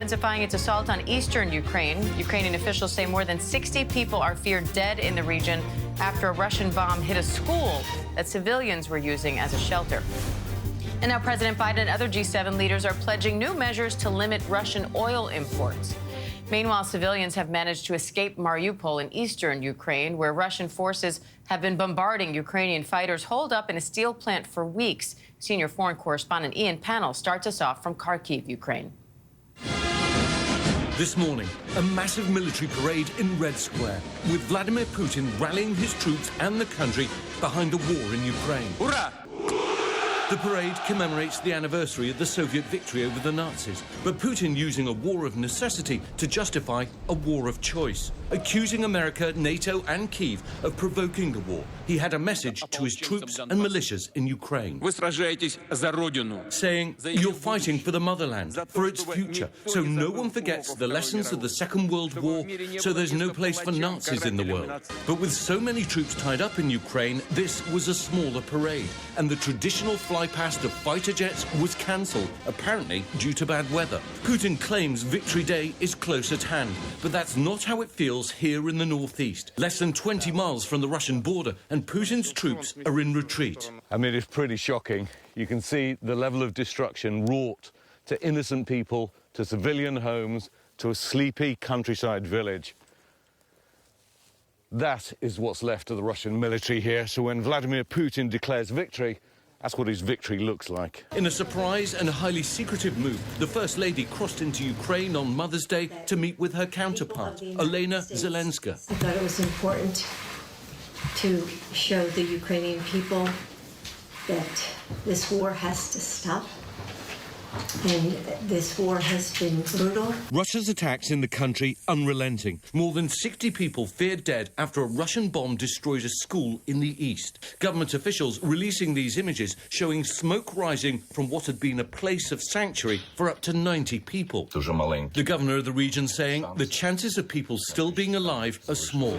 Intensifying its assault on eastern Ukraine. Ukrainian officials say more than 60 people are feared dead in the region after a Russian bomb hit a school that civilians were using as a shelter. And now President Biden and other G7 leaders are pledging new measures to limit Russian oil imports. Meanwhile, civilians have managed to escape Mariupol in eastern Ukraine, where Russian forces have been bombarding Ukrainian fighters holed up in a steel plant for weeks. Senior foreign correspondent Ian Pannell starts us off from Kharkiv, Ukraine. This morning, a massive military parade in Red Square, with Vladimir Putin rallying his troops and the country behind the war in Ukraine. Hurrah! The parade commemorates the anniversary of the Soviet victory over the Nazis, but Putin using a war of necessity to justify a war of choice. Accusing America, NATO and Kyiv of provoking the war, he had a message to his troops and militias in Ukraine. Вы сражаетесь за родину. Saying, you're fighting for the motherland, for its future, so no one forgets the lessons of the Second World War, so there's no place for Nazis in the world. But with so many troops tied up in Ukraine, this was a smaller parade, and the traditional fly past of fighter jets was cancelled, apparently due to bad weather. Putin claims Victory Day is close at hand, but that's not how it feels here in the northeast, less than 20 miles from the Russian border, and Putin's troops are in retreat. I mean, it's pretty shocking. You can see the level of destruction wrought to innocent people, to civilian homes, to a sleepy countryside village. That is what's left of the Russian military here. So when Vladimir Putin declares victory, that's what his victory looks like. In a surprise and highly secretive move, the First Lady crossed into Ukraine on Mother's Day to meet with her counterpart, Olena Zelenska. I thought it was important to show the Ukrainian people that this war has to stop. And this war has been brutal. Russia's attacks in the country unrelenting. More than 60 people feared dead after a Russian bomb destroyed a school in the east. Government officials releasing these images showing smoke rising from what had been a place of sanctuary for up to 90 people. The governor of the region saying the chances of people still being alive are small.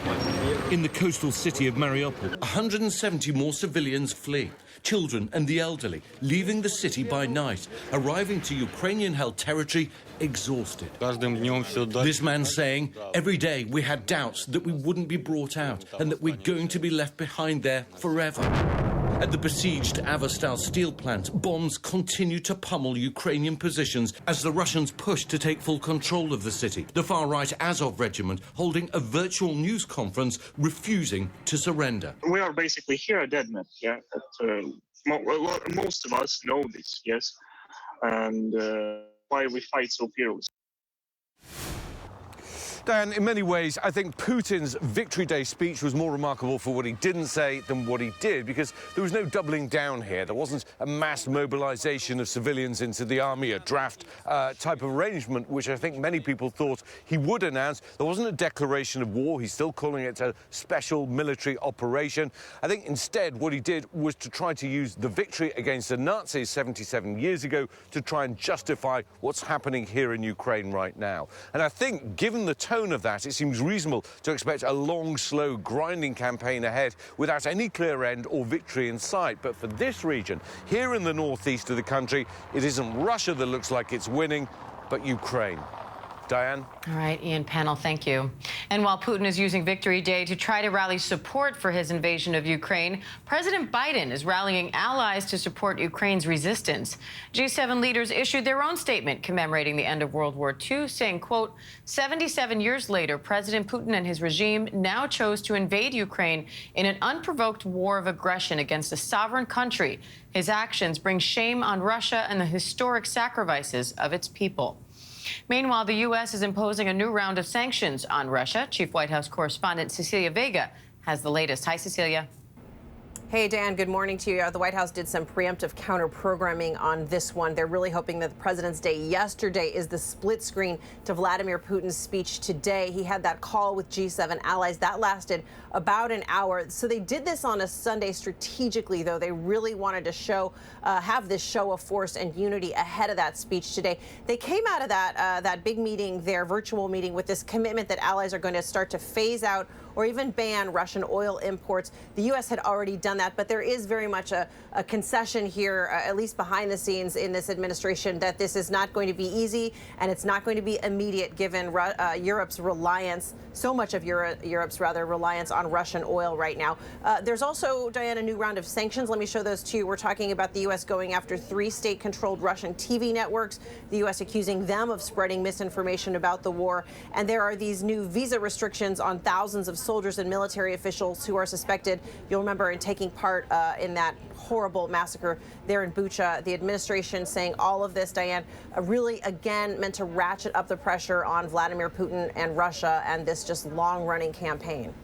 In the coastal city of Mariupol, 170 more civilians flee. Children and the elderly leaving the city by night, arriving to Ukrainian-held territory exhausted. This man saying, every day we had doubts that we wouldn't be brought out and that we're going to be left behind there forever. At the besieged Avostal steel plant, bombs continue to pummel Ukrainian positions as the Russians push to take full control of the city. The far-right Azov regiment holding a virtual news conference refusing to surrender. We are basically here dead men, yeah. Most of us know this, yes, and why we fight so fearlessly. Dan, in many ways, I think Putin's Victory Day speech was more remarkable for what he didn't say than what he did, because there was no doubling down here. There wasn't a mass mobilization of civilians into the army, a draft type of arrangement, which I think many people thought he would announce. There wasn't a declaration of war. He's still calling it a special military operation. I think instead what he did was to try to use the victory against the Nazis 77 years ago to try and justify what's happening here in Ukraine right now. And I think, given the tone of that, it seems reasonable to expect a long, slow, grinding campaign ahead without any clear end or victory in sight. But for this region, here in the northeast of the country, it isn't Russia that looks like it's winning, but Ukraine. Diane? All right, Ian Pannell, thank you. And while Putin is using Victory Day to try to rally support for his invasion of Ukraine, President Biden is rallying allies to support Ukraine's resistance. G7 leaders issued their own statement commemorating the end of World War II, saying, quote, 77 years later, President Putin and his regime now chose to invade Ukraine in an unprovoked war of aggression against a sovereign country. His actions bring shame on Russia and the historic sacrifices of its people. Meanwhile, the U.S. is imposing a new round of sanctions on Russia. Chief White House correspondent Cecilia Vega has the latest. Hi, Cecilia. Hey, Dan, good morning to you. The White House did some preemptive counter-programming on this one. They're really hoping that the President's Day yesterday is the split screen to Vladimir Putin's speech today. He had that call with G7 allies. That lasted about an hour. So they did this on a Sunday strategically, though. They really wanted to have this show of force and unity ahead of that speech today. They came out of that big meeting, their virtual meeting, with this commitment that allies are going to start to phase out or even ban Russian oil imports. The U.S. had already done that, but there is very much a concession here, at least behind the scenes in this administration, that this is not going to be easy and it's not going to be immediate given Europe's reliance, so much of Europe's reliance on Russian oil right now. There's also, Diane, a new round of sanctions. Let me show those to you. We're talking about the U.S. going after 3 state-controlled Russian TV networks, the U.S. accusing them of spreading misinformation about the war. And there are these new visa restrictions on thousands of soldiers and military officials who are suspected, you'll remember, in taking part in that horrible massacre there in Bucha. The administration saying all of this, Diane, really, again, meant to ratchet up the pressure on Vladimir Putin and Russia and this just long-running campaign.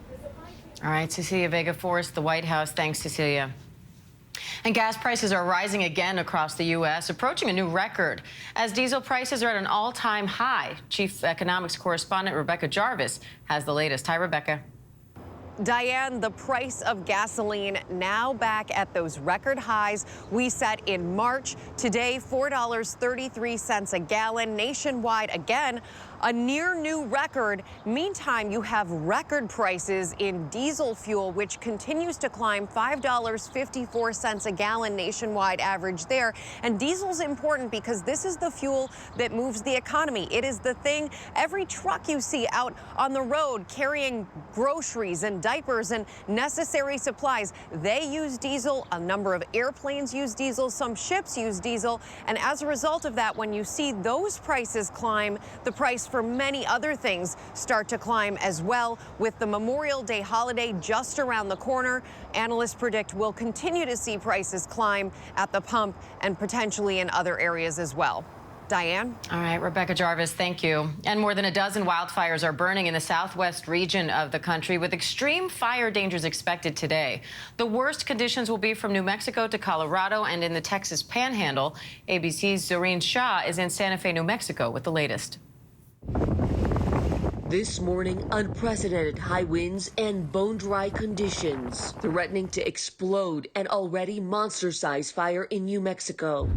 All right, Cecilia Vega Forrest, the White House. Thanks, Cecilia. And gas prices are rising again across the U.S., approaching a new record as diesel prices are at an all-time high. Chief Economics Correspondent Rebecca Jarvis has the latest. Hi, Rebecca. Diane, the price of gasoline now back at those record highs we set in March. Today, $4.33 a gallon. Nationwide, again, a near new record. Meantime, you have record prices in diesel fuel, which continues to climb, $5.54 a gallon nationwide average there. And diesel's important because this is the fuel that moves the economy. It is the thing, every truck you see out on the road carrying groceries and diapers and necessary supplies, they use diesel. A number of airplanes use diesel. Some ships use diesel. And as a result of that, when you see those prices climb, the price for many other things start to climb as well. With the Memorial Day holiday just around the corner, analysts predict we'll continue to see prices climb at the pump and potentially in other areas as well. Diane? All right, Rebecca Jarvis, thank you. And more than a dozen wildfires are burning in the southwest region of the country, with extreme fire dangers expected today. The worst conditions will be from New Mexico to Colorado and in the Texas Panhandle. ABC's Zoreen Shah is in Santa Fe, New Mexico, with the latest. This morning, unprecedented high winds and bone-dry conditions threatening to explode an already monster-sized fire in New Mexico.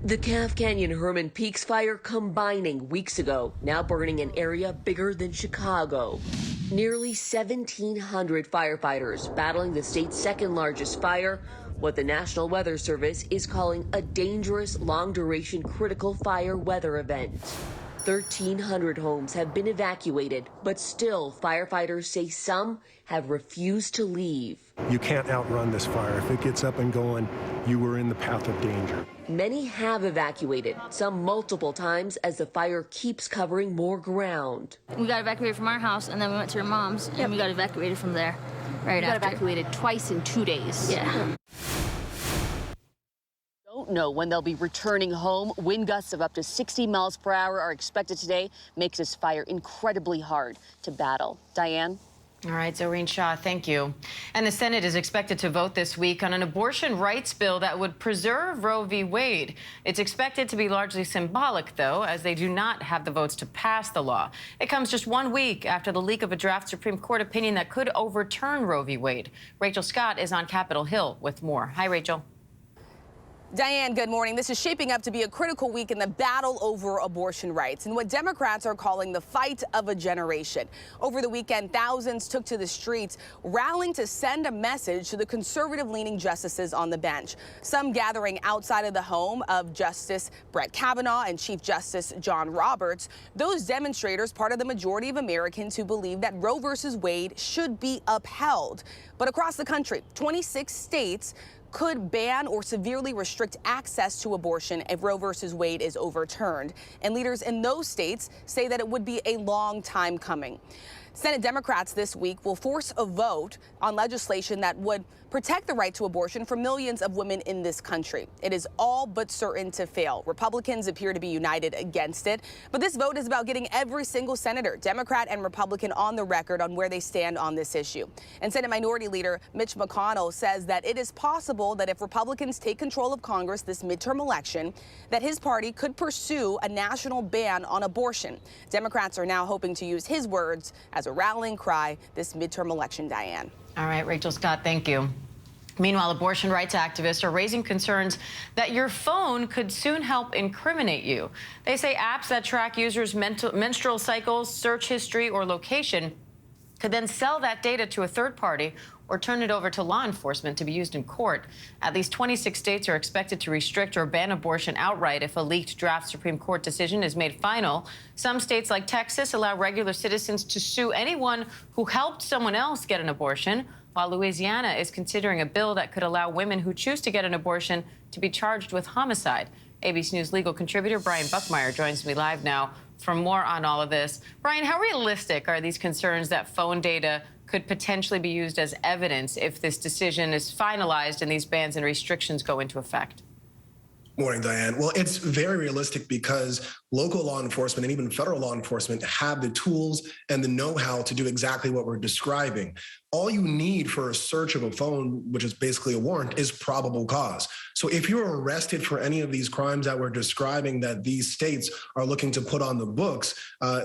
The Calf Canyon Herman Peaks fire combining weeks ago, now burning an area bigger than Chicago. Nearly 1,700 firefighters battling the state's second-largest fire, what the National Weather Service is calling a dangerous, long-duration critical fire weather event. 1,300 homes have been evacuated, but still firefighters say some have refused to leave. You can't outrun this fire. If it gets up and going, you were in the path of danger. Many have evacuated, some multiple times as the fire keeps covering more ground. We got evacuated from our house, and then we went to your mom's, and we got evacuated from there right after. We got evacuated twice in 2 days. Yeah. Don't know when they'll be returning home. Wind gusts of up to 60 miles per hour are expected today. Makes this fire incredibly hard to battle. Diane? All right, Zoreen Shah, thank you. And the Senate is expected to vote this week on an abortion rights bill that would preserve Roe v. Wade. It's expected to be largely symbolic, though, as they do not have the votes to pass the law. It comes just 1 week after the leak of a draft Supreme Court opinion that could overturn Roe v. Wade. Rachel Scott is on Capitol Hill with more. Hi, Rachel. Diane, good morning. This is shaping up to be a critical week in the battle over abortion rights and what Democrats are calling the fight of a generation. Over the weekend, thousands took to the streets, rallying to send a message to the conservative-leaning justices on the bench. Some gathering outside of the home of Justice Brett Kavanaugh and Chief Justice John Roberts. Those demonstrators, part of the majority of Americans who believe that Roe versus Wade should be upheld. But across the country, 26 states could ban or severely restrict access to abortion if Roe versus Wade is overturned. And leaders in those states say that it would be a long time coming. Senate Democrats this week will force a vote on legislation that would protect the right to abortion for millions of women in this country. It is all but certain to fail. Republicans appear to be united against it, but this vote is about getting every single senator, Democrat and Republican, on the record on where they stand on this issue. And Senate Minority Leader Mitch McConnell says that it is possible that if Republicans take control of Congress this midterm election, that his party could pursue a national ban on abortion. Democrats are now hoping to use his words as a rallying cry this midterm election, Diane. All right, Rachel Scott, thank you. Meanwhile, abortion rights activists are raising concerns that your phone could soon help incriminate you. They say apps that track users' menstrual cycles, search history, or location could then sell that data to a third party or turn it over to law enforcement to be used in court. At least 26 states are expected to restrict or ban abortion outright if a leaked draft Supreme Court decision is made final. Some states, like Texas, allow regular citizens to sue anyone who helped someone else get an abortion, while Louisiana is considering a bill that could allow women who choose to get an abortion to be charged with homicide. ABC News legal contributor Brian Buckmeyer joins me live now for more on all of this. Brian, how realistic are these concerns that phone data could potentially be used as evidence if this decision is finalized and these bans and restrictions go into effect? Morning, Diane. Well, it's very realistic because local law enforcement and even federal law enforcement have the tools and the know-how to do exactly what we're describing. All you need for a search of a phone, which is basically a warrant, is probable cause. So if you're arrested for any of these crimes that we're describing that these states are looking to put on the books,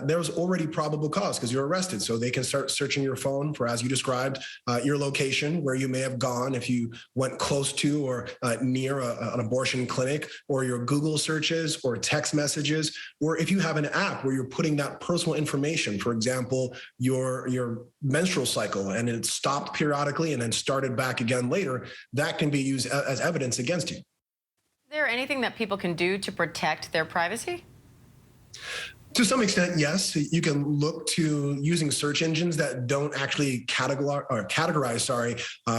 there's already probable cause because you're arrested. So they can start searching your phone for, as you described, your location, where you may have gone if you went close to or near an abortion clinic, or your Google searches or text messages, or if you have an app where you're putting that personal information, for example, your menstrual cycle, and it stopped periodically and then started back again later, that can be used as evidence against you. Is there anything that people can do to protect their privacy? To some extent, yes. You can look to using search engines that don't actually categorize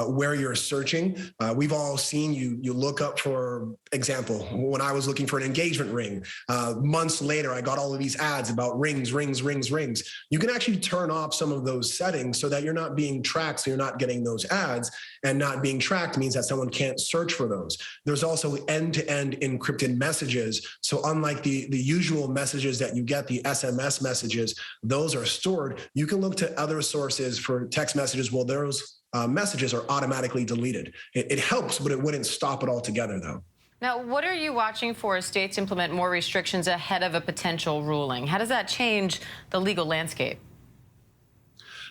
where you're searching. We've all seen you look up, for example, when I was looking for an engagement ring, months later, I got all of these ads about rings. You can actually turn off some of those settings so that you're not being tracked, so you're not getting those ads, and not being tracked means that someone can't search for those. There's also end-to-end encrypted messages. So unlike the usual messages that you get, the SMS messages, those are stored. You can look to other sources for text messages. Well, those messages are automatically deleted. It helps, but it wouldn't stop it altogether, though. Now, what are you watching for as states implement more restrictions ahead of a potential ruling? How does that change the legal landscape?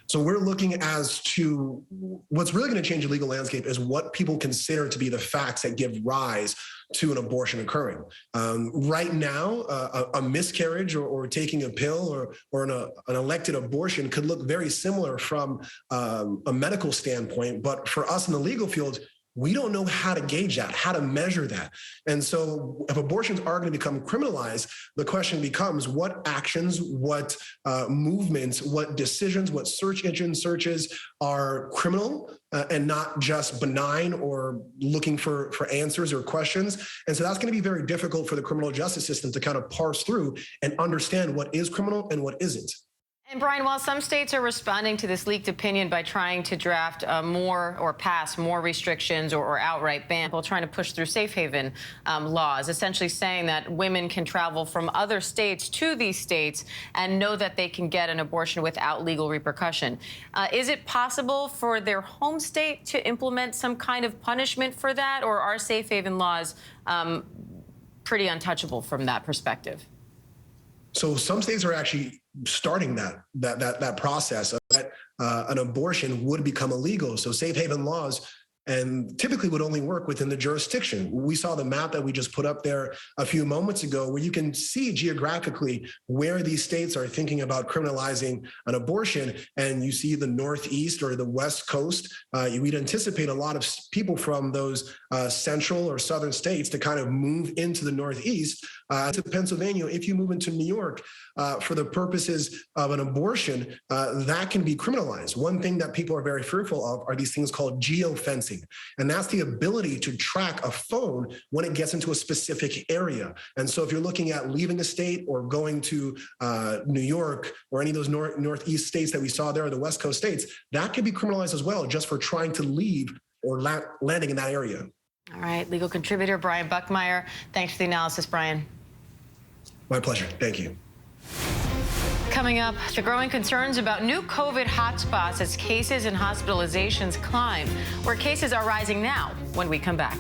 So we're looking as to what's really going to change the legal landscape is what people consider to be the facts that give rise to an abortion occurring. Right now, a miscarriage or taking a pill or an elected abortion could look very similar from a medical standpoint, but for us in the legal field, we don't know how to gauge that, how to measure that. And so if abortions are going to become criminalized, the question becomes what actions, what movements, what decisions, what search engine searches are criminal and not just benign or looking for answers or questions. And so that's going to be very difficult for the criminal justice system to kind of parse through and understand what is criminal and what isn't. And Brian, while some states are responding to this leaked opinion by trying to draft more or pass more restrictions or outright ban, people trying to push through safe haven laws, essentially saying that women can travel from other states to these states and know that they can get an abortion without legal repercussion. Is it possible for their home state to implement some kind of punishment for that, or are safe haven laws pretty untouchable from that perspective? So some states are actually starting that process of that an abortion would become illegal. So safe haven laws and typically would only work within the jurisdiction. We saw the map that we just put up there a few moments ago where you can see geographically where these states are thinking about criminalizing an abortion, and you see the Northeast or the West Coast. We'd anticipate a lot of people from those central or southern states to kind of move into the Northeast, to Pennsylvania. If you move into New York for the purposes of an abortion, that can be criminalized. One thing that people are very fearful of are these things called geofencing. And that's the ability to track a phone when it gets into a specific area. And so if you're looking at leaving a state or going to New York or any of those Northeast states that we saw there, or the West Coast states, that can be criminalized as well, just for trying to leave or landing in that area. All right, legal contributor Brian Buckmeyer. Thanks for the analysis, Brian. My pleasure. Thank you. Coming up, the growing concerns about new COVID hotspots as cases and hospitalizations climb, where cases are rising now when we come back.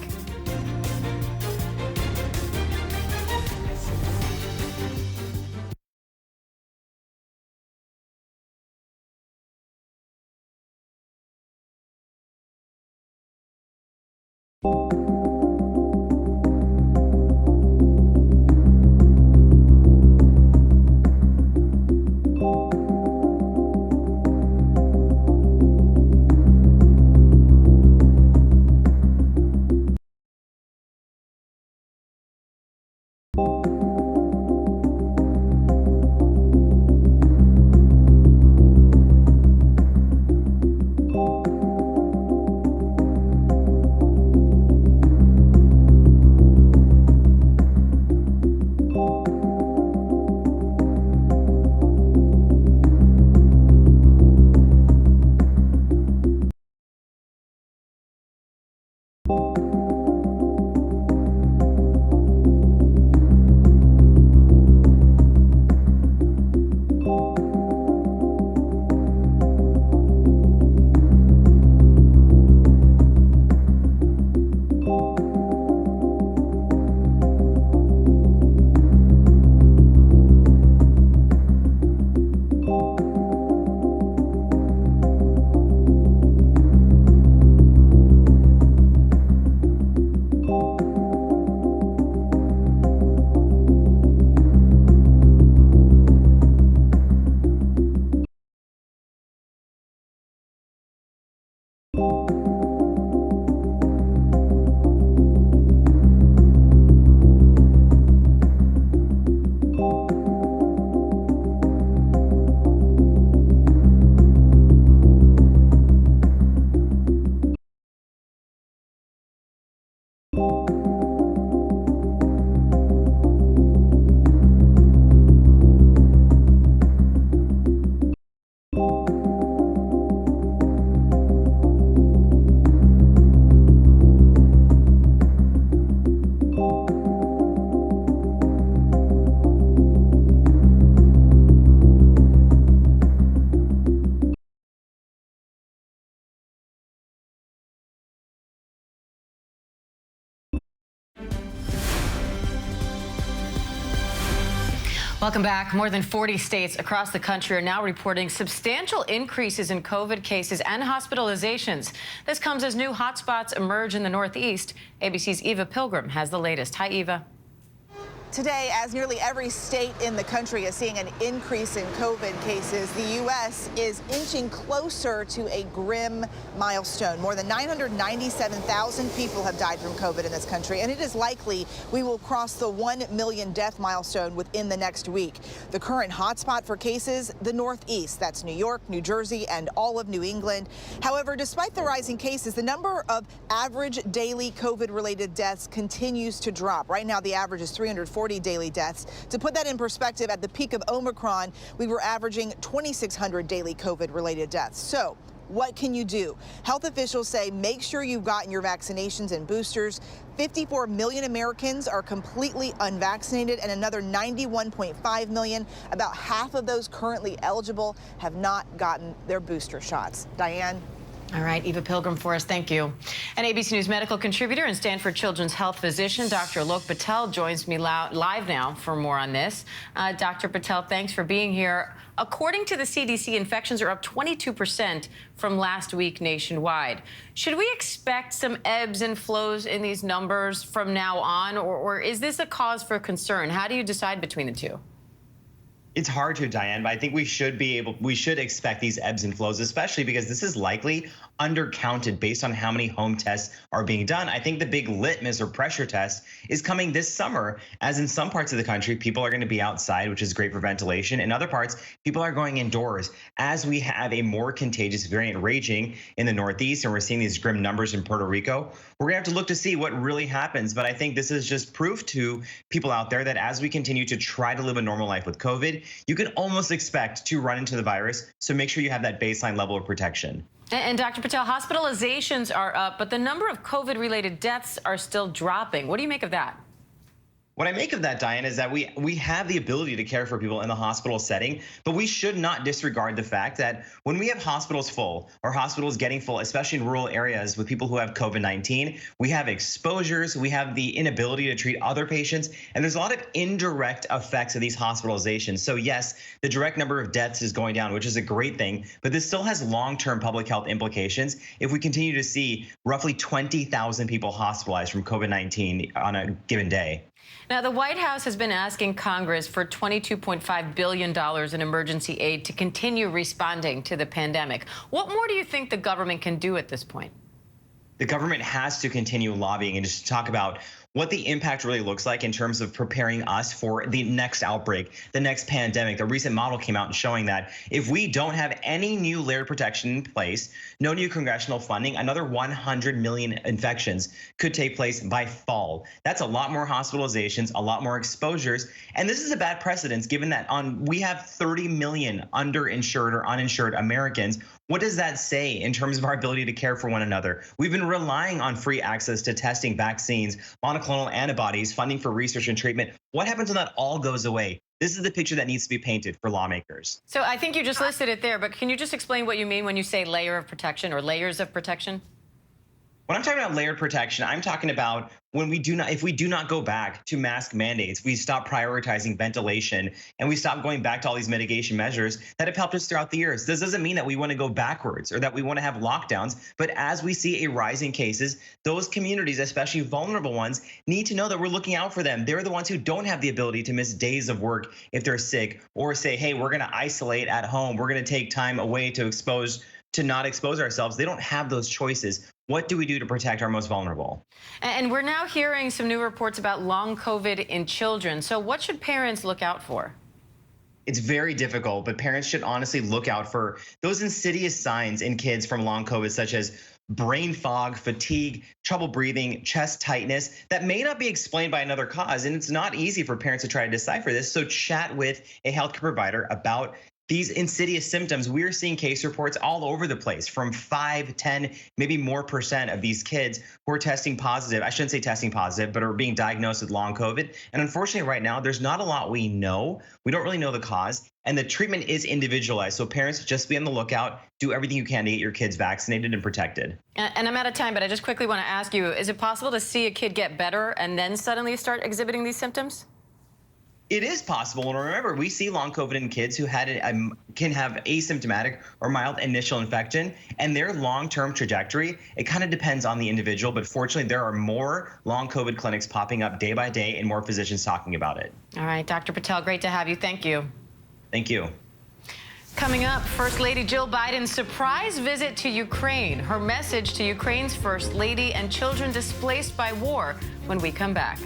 Welcome back. More than 40 states across the country are now reporting substantial increases in COVID cases and hospitalizations. This comes as new hotspots emerge in the Northeast. ABC's Eva Pilgrim has the latest. Hi, Eva. Today, as nearly every state in the country is seeing an increase in COVID cases, the U.S. is inching closer to a grim milestone. More than 997,000 people have died from COVID in this country, and it is likely we will cross the 1 million death milestone within the next week. The current hotspot for cases, the Northeast. That's New York, New Jersey, and all of New England. However, despite the rising cases, the number of average daily COVID-related deaths continues to drop. Right now, the average is 340 daily deaths. To put that in perspective, at the peak of Omicron, we were averaging 2,600 daily COVID-related deaths. So what can you do? Health officials say make sure you've gotten your vaccinations and boosters. 54 million Americans are completely unvaccinated, and another 91.5 million, about half of those currently eligible, have not gotten their booster shots. Diane? All right, Eva Pilgrim for us, thank you. And ABC News medical contributor and Stanford Children's Health physician, Dr. Alok Patel, joins me live now for more on this. Dr. Patel, thanks for being here. According to the CDC, infections are up 22% from last week nationwide. Should we expect some ebbs and flows in these numbers from now on, or is this a cause for concern? How do you decide between the two? It's hard to, Diane, but I think we should expect these ebbs and flows, especially because this is likely undercounted based on how many home tests are being done. I think the big litmus or pressure test is coming this summer, as in some parts of the country, people are going to be outside, which is great for ventilation. In other parts, people are going indoors. As we have a more contagious variant raging in the Northeast, and we're seeing these grim numbers in Puerto Rico, we're going to have to look to see what really happens. But I think this is just proof to people out there that as we continue to try to live a normal life with COVID, you can almost expect to run into the virus. So make sure you have that baseline level of protection. And Dr. Patel, hospitalizations are up, but the number of COVID-related deaths are still dropping. What do you make of that? What I make of that, Diane, is that we have the ability to care for people in the hospital setting, but we should not disregard the fact that when we have hospitals full or hospitals getting full, especially in rural areas with people who have COVID-19, we have exposures, we have the inability to treat other patients, and there's a lot of indirect effects of these hospitalizations. So yes, the direct number of deaths is going down, which is a great thing, but this still has long-term public health implications if we continue to see roughly 20,000 people hospitalized from COVID-19 on a given day. Now, the White House has been asking Congress for $22.5 billion in emergency aid to continue responding to the pandemic. What more do you think the government can do at this point? The government has to continue lobbying and just talk about what the impact really looks like in terms of preparing us for the next outbreak, the next pandemic. The recent model came out showing that if we don't have any new layered protection in place, no new congressional funding, another 100 million infections could take place by fall. That's a lot more hospitalizations, a lot more exposures. And this is a bad precedent given that we have 30 million underinsured or uninsured Americans. What does that say in terms of our ability to care for one another? We've been relying on free access to testing, vaccines, monoclonal antibodies, funding for research and treatment. What happens when that all goes away? This is the picture that needs to be painted for lawmakers. So I think you just listed it there, but can you just explain what you mean when you say layer of protection or layers of protection? When I'm talking about layered protection, I'm talking about if we do not go back to mask mandates, we stop prioritizing ventilation, and we stop going back to all these mitigation measures that have helped us throughout the years. This doesn't mean that we want to go backwards or that we want to have lockdowns, but as we see a rise in cases, those communities, especially vulnerable ones, need to know that we're looking out for them. They're the ones who don't have the ability to miss days of work if they're sick, or say, hey, we're going to isolate at home. We're going to take time away to not expose ourselves. They don't have those choices. What do we do to protect our most vulnerable? And we're now hearing some new reports about long COVID in children. So what should parents look out for? It's very difficult, but parents should honestly look out for those insidious signs in kids from long COVID, such as brain fog, fatigue, trouble breathing, chest tightness that may not be explained by another cause. And it's not easy for parents to try to decipher this. So chat with a healthcare provider about these insidious symptoms. We're seeing case reports all over the place from 5, 10, maybe more % of these kids who are testing positive. I shouldn't say testing positive, but are being diagnosed with long COVID. And unfortunately, right now, there's not a lot we know. We don't really know the cause. And the treatment is individualized. So parents, just be on the lookout. Do everything you can to get your kids vaccinated and protected. And I'm out of time, but I just quickly want to ask you, is it possible to see a kid get better and then suddenly start exhibiting these symptoms? It is possible. And remember, we see long COVID in kids who can have asymptomatic or mild initial infection, and their long-term trajectory, it kind of depends on the individual. But fortunately, there are more long COVID clinics popping up day by day and more physicians talking about it. All right, Dr. Patel, great to have you. Thank you. Thank you. Coming up, First Lady Jill Biden's surprise visit to Ukraine. Her message to Ukraine's First Lady and children displaced by war when we come back.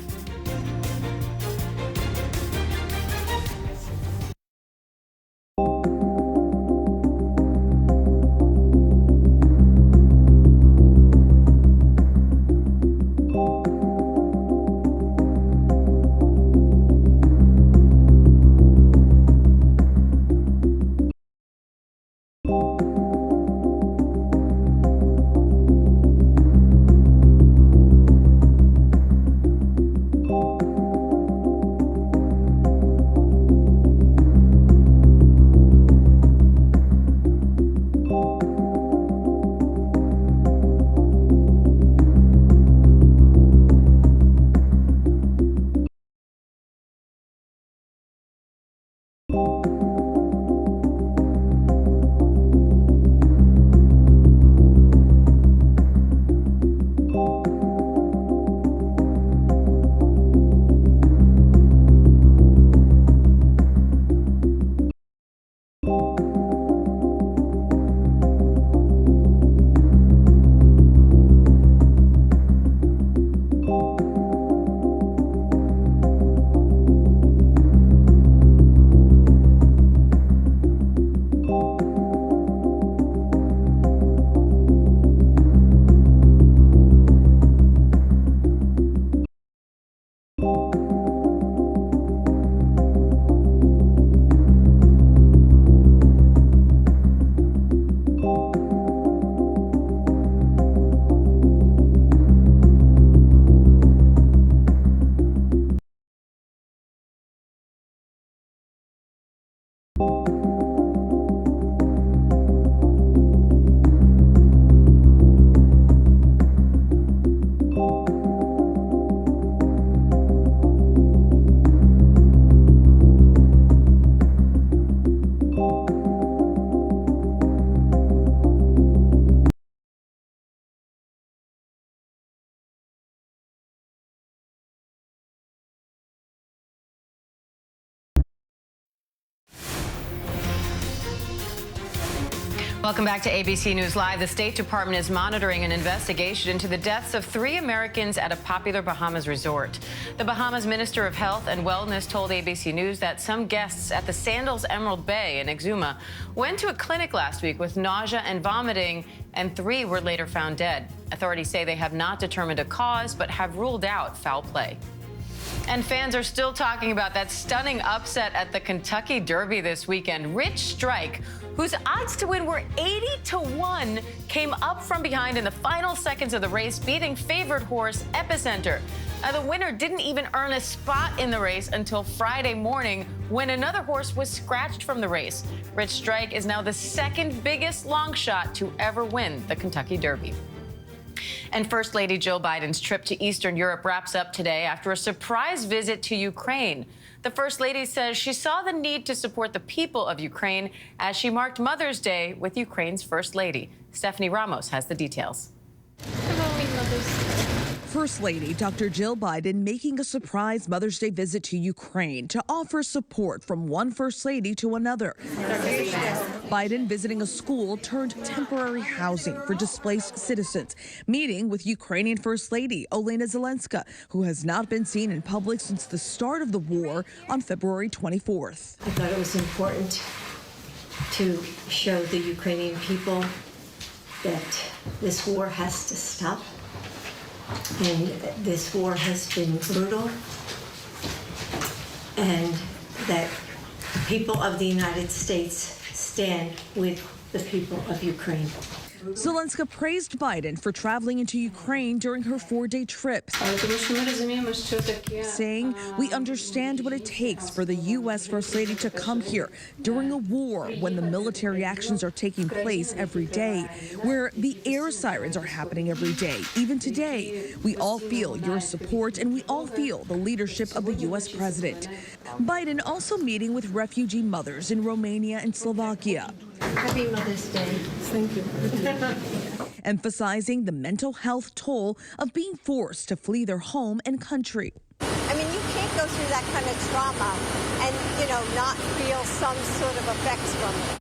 Welcome back to ABC News Live. The State Department is monitoring an investigation into the deaths of 3 Americans at a popular Bahamas resort. The Bahamas Minister of Health and Wellness told ABC News that some guests at the Sandals Emerald Bay in Exuma went to a clinic last week with nausea and vomiting, and 3 were later found dead. Authorities say they have not determined a cause, but have ruled out foul play. And fans are still talking about that stunning upset at the Kentucky Derby this weekend. Rich Strike, whose odds to win were 80-1, came up from behind in the final seconds of the race, beating favorite horse Epicenter. The winner didn't even earn a spot in the race until Friday morning, when another horse was scratched from the race. Rich Strike is now the 2nd biggest long shot to ever win the Kentucky Derby. And First Lady Jill Biden's trip to Eastern Europe wraps up today after a surprise visit to Ukraine. The First Lady says she saw the need to support the people of Ukraine as she marked Mother's Day with Ukraine's First Lady. Stephanie Ramos has the details. First Lady Dr. Jill Biden making a surprise Mother's Day visit to Ukraine to offer support from one First Lady to another. Biden visiting a school turned temporary housing for displaced citizens, meeting with Ukrainian First Lady Olena Zelenska, who has not been seen in public since the start of the war on February 24th. I thought it was important to show the Ukrainian people that this war has to stop. And this war has been brutal, and that the people of the United States stand with the people of Ukraine. Zelensky praised Biden for traveling into Ukraine during her 4-day trip, saying, "We understand what it takes for the U.S. First Lady to come here during a war when the military actions are taking place every day, where the air sirens are happening every day. Even today, we all feel your support and we all feel the leadership of the U.S. president." Biden also meeting with refugee mothers in Romania and Slovakia. Happy Mother's Day. Thank you. Emphasizing the mental health toll of being forced to flee their home and country. I mean, you can't go through that kind of trauma and, not feel some sort of effects from it.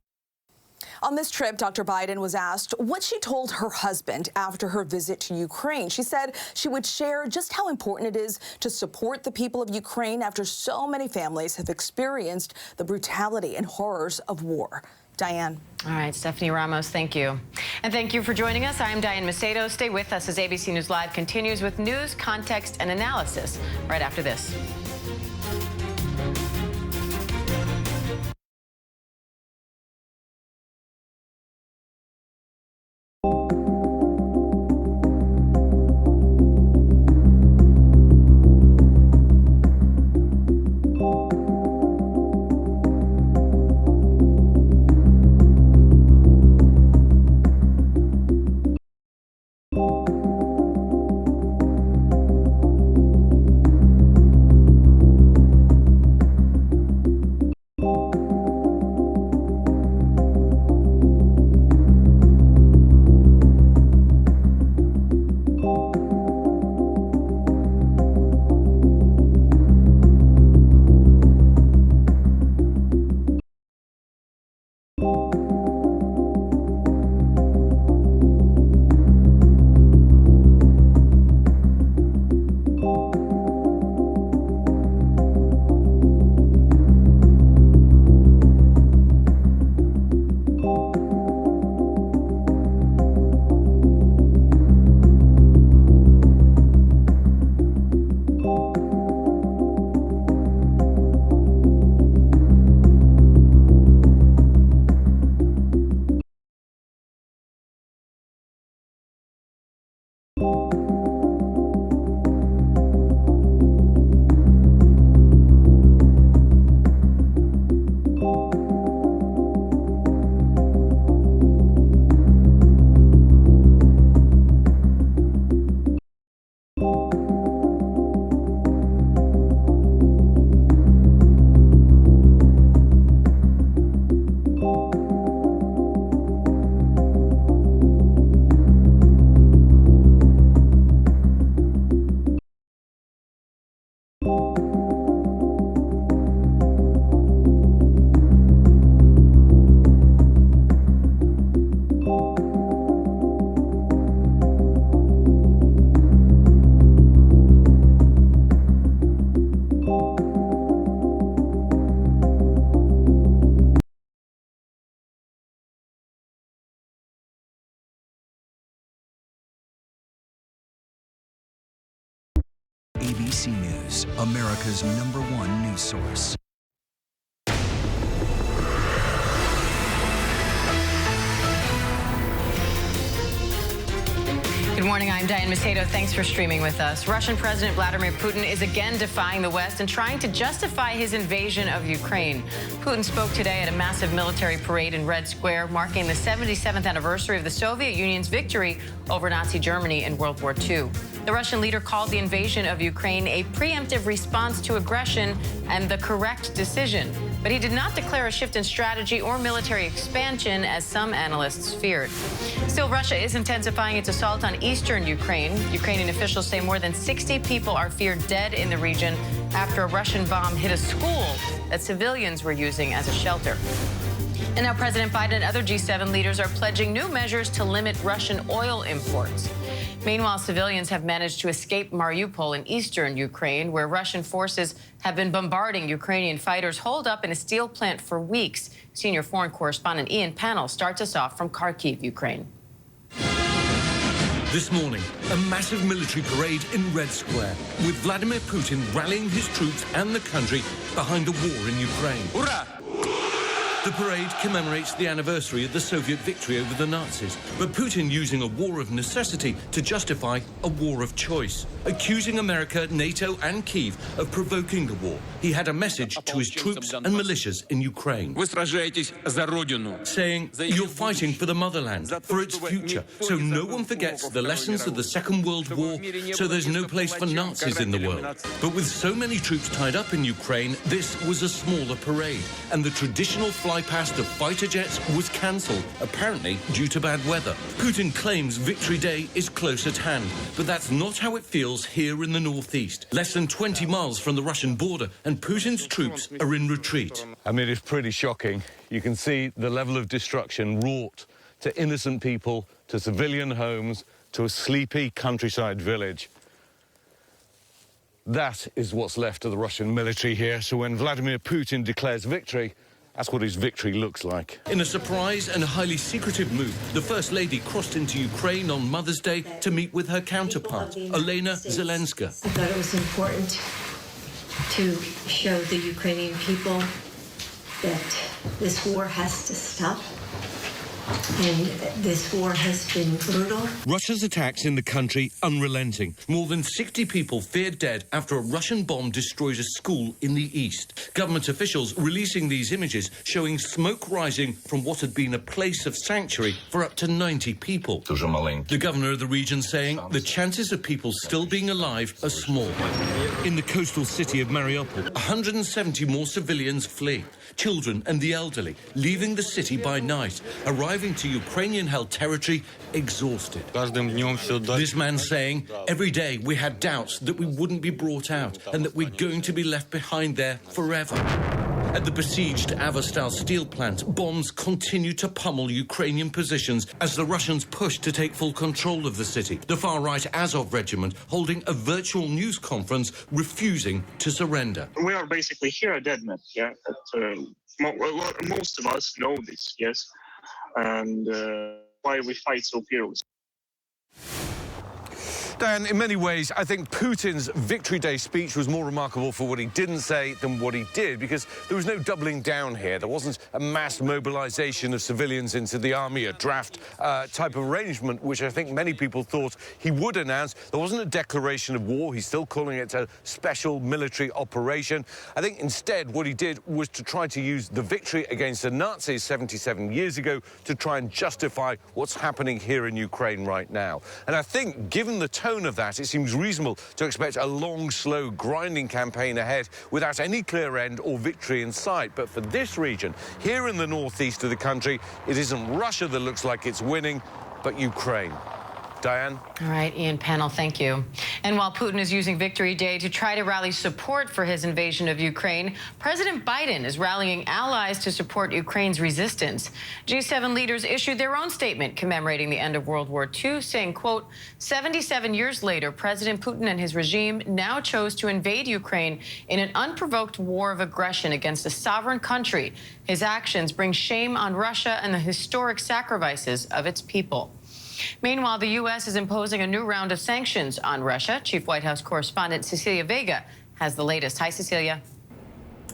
On this trip, Dr. Biden was asked what she told her husband after her visit to Ukraine. She said she would share just how important it is to support the people of Ukraine after so many families have experienced the brutality and horrors of war. Diane. All right, Stephanie Ramos, thank you. And thank you for joining us. I am Diane Macedo. Stay with us as ABC News Live continues with news, context, and analysis right after this. ABC News, America's #1 news source. Good morning, I'm Diane Macedo. Thanks for streaming with us. Russian President Vladimir Putin is again defying the West and trying to justify his invasion of Ukraine. Putin spoke today at a massive military parade in Red Square, marking the 77th anniversary of the Soviet Union's victory over Nazi Germany in World War II. The Russian leader called the invasion of Ukraine a preemptive response to aggression and the correct decision. But he did not declare a shift in strategy or military expansion, as some analysts feared. Still, Russia is intensifying its assault on eastern Ukraine. Ukrainian officials say more than 60 people are feared dead in the region after a Russian bomb hit a school that civilians were using as a shelter. And now President Biden and other G7 leaders are pledging new measures to limit Russian oil imports. Meanwhile, civilians have managed to escape Mariupol in eastern Ukraine, where Russian forces have been bombarding Ukrainian fighters holed up in a steel plant for weeks. Senior foreign correspondent Ian Pannell starts us off from Kharkiv, Ukraine. This morning, a massive military parade in Red Square, with Vladimir Putin rallying his troops and the country behind the war in Ukraine. Ура! The parade commemorates the anniversary of the Soviet victory over the Nazis, but Putin using a war of necessity to justify a war of choice, accusing America, NATO and Kyiv of provoking the war. He had a message to his troops and militias in Ukraine. Вы сражаетесь за родину. Saying, you're fighting for the motherland, for its future, so no one forgets the lessons of the Second World War, so there's no place for Nazis in the world. But with so many troops tied up in Ukraine, this was a smaller parade, and the traditional fly past of fighter jets was cancelled, apparently due to bad weather. Putin claims Victory Day is close at hand, but that's not how it feels here in the northeast. Less than 20 miles from the Russian border, and Putin's troops are in retreat. I mean, it's pretty shocking. You can see the level of destruction wrought to innocent people, to civilian homes, to a sleepy countryside village. That is what's left of the Russian military here. So when Vladimir Putin declares victory, that's what his victory looks like. In a surprise and highly secretive move, the First Lady crossed into Ukraine on Mother's Day to meet with her counterpart, Olena Zelenska. I thought it was important to show the Ukrainian people that this war has to stop. And this war has been brutal. Russia's attacks in the country unrelenting. More than 60 people feared dead after a Russian bomb destroyed a school in the east. Government officials releasing these images showing smoke rising from what had been a place of sanctuary for up to 90 people. The governor of the region saying the chances of people still being alive are small. In the coastal city of Mariupol, 170 more civilians flee. Children and the elderly leaving the city by night, arriving to Ukrainian-held territory exhausted. This man saying, every day we had doubts that we wouldn't be brought out and that we're going to be left behind there forever. At the besieged Avastal steel plant, bombs continue to pummel Ukrainian positions as the Russians push to take full control of the city. The far-right Azov regiment holding a virtual news conference refusing to surrender. We are basically here dead men, yeah. Most of us know this, yes, and why we fight so fiercely. Dan, in many ways, I think Putin's Victory Day speech was more remarkable for what he didn't say than what he did, because there was no doubling down here. There wasn't a mass mobilization of civilians into the army, a draft type of arrangement, which I think many people thought he would announce. There wasn't a declaration of war. He's still calling it a special military operation. I think instead what he did was to try to use the victory against the Nazis 77 years ago to try and justify what's happening here in Ukraine right now. And I think, given the tone of that, it seems reasonable to expect a long, slow, grinding campaign ahead without any clear end or victory in sight. But for this region, here in the northeast of the country, it isn't Russia that looks like it's winning, but Ukraine. Diane? All right, Ian Panel, thank you. And while Putin is using Victory Day to try to rally support for his invasion of Ukraine, President Biden is rallying allies to support Ukraine's resistance. G7 leaders issued their own statement commemorating the end of World War II, saying, quote, 77 years later, President Putin and his regime now chose to invade Ukraine in an unprovoked war of aggression against a sovereign country. His actions bring shame on Russia and the historic sacrifices of its people. Meanwhile, the U.S. is imposing a new round of sanctions on Russia. Chief White House correspondent Cecilia Vega has the latest. Hi, Cecilia.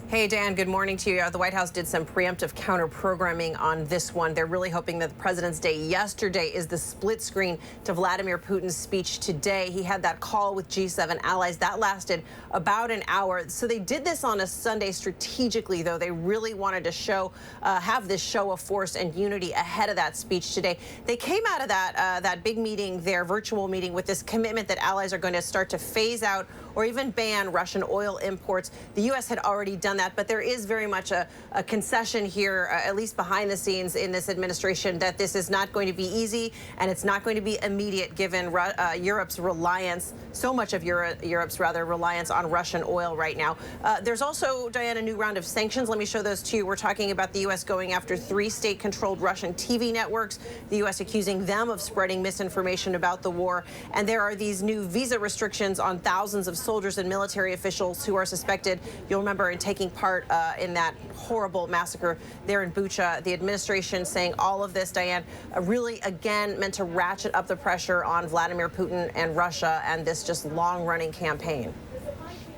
Hey, Dan, good morning to you. The White House did some preemptive counter-programming on this one. They're really hoping that the President's Day yesterday is the split screen to Vladimir Putin's speech today. He had that call with G7 allies. That lasted about an hour. So they did this on a Sunday strategically, though. They really wanted to have this show of force and unity ahead of that speech today. They came out of that big meeting, their virtual meeting, with this commitment that allies are going to start to phase out or even ban Russian oil imports. The U.S. had already done that, but there is very much a concession here, at least behind the scenes in this administration, that this is not going to be easy and it's not going to be immediate, given Europe's reliance, so much of Europe's reliance on Russian oil right now. There's also, Diane, a new round of sanctions. Let me show those to you. We're talking about the U.S. going after 3 state-controlled Russian TV networks, the U.S. accusing them of spreading misinformation about the war. And there are these new visa restrictions on thousands of soldiers and military officials who are suspected, you'll remember, in taking part in that horrible massacre there in Bucha. The administration saying all of this, Diane, really, again, meant to ratchet up the pressure on Vladimir Putin and Russia and this just long-running campaign.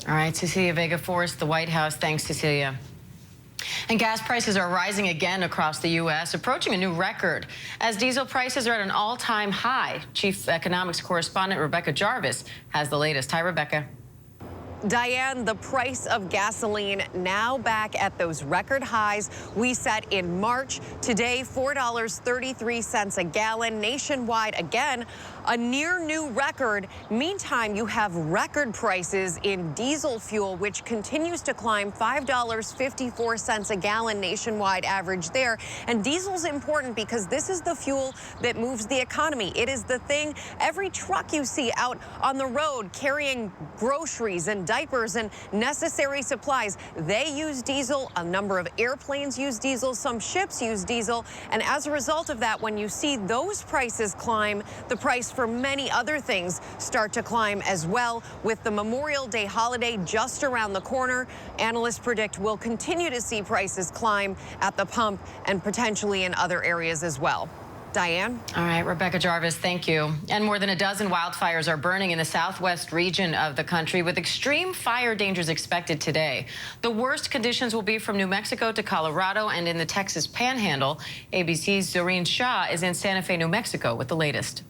All right, Cecilia Vega for us, the White House. Thanks, Cecilia. And gas prices are rising again across the U.S., approaching a new record as diesel prices are at an all-time high. Chief economics correspondent Rebecca Jarvis has the latest. Hi, Rebecca. Diane, the price of gasoline now back at those record highs we set in March. Today, $4.33 a gallon. Nationwide, again, a near new record. Meantime, you have record prices in diesel fuel, which continues to climb, $5.54 a gallon nationwide average there. And diesel's important because this is the fuel that moves the economy. It is the thing every truck you see out on the road carrying groceries and diapers and necessary supplies, they use diesel. A number of airplanes use diesel. Some ships use diesel. And as a result of that, when you see those prices climb, the price for many other things start to climb as well. With the Memorial Day holiday just around the corner, analysts predict we'll continue to see prices climb at the pump and potentially in other areas as well. Diane? All right, Rebecca Jarvis, thank you. And more than a dozen wildfires are burning in the southwest region of the country, with extreme fire dangers expected today. The worst conditions will be from New Mexico to Colorado and in the Texas Panhandle. ABC's Doreen Shaw is in Santa Fe, New Mexico with the latest.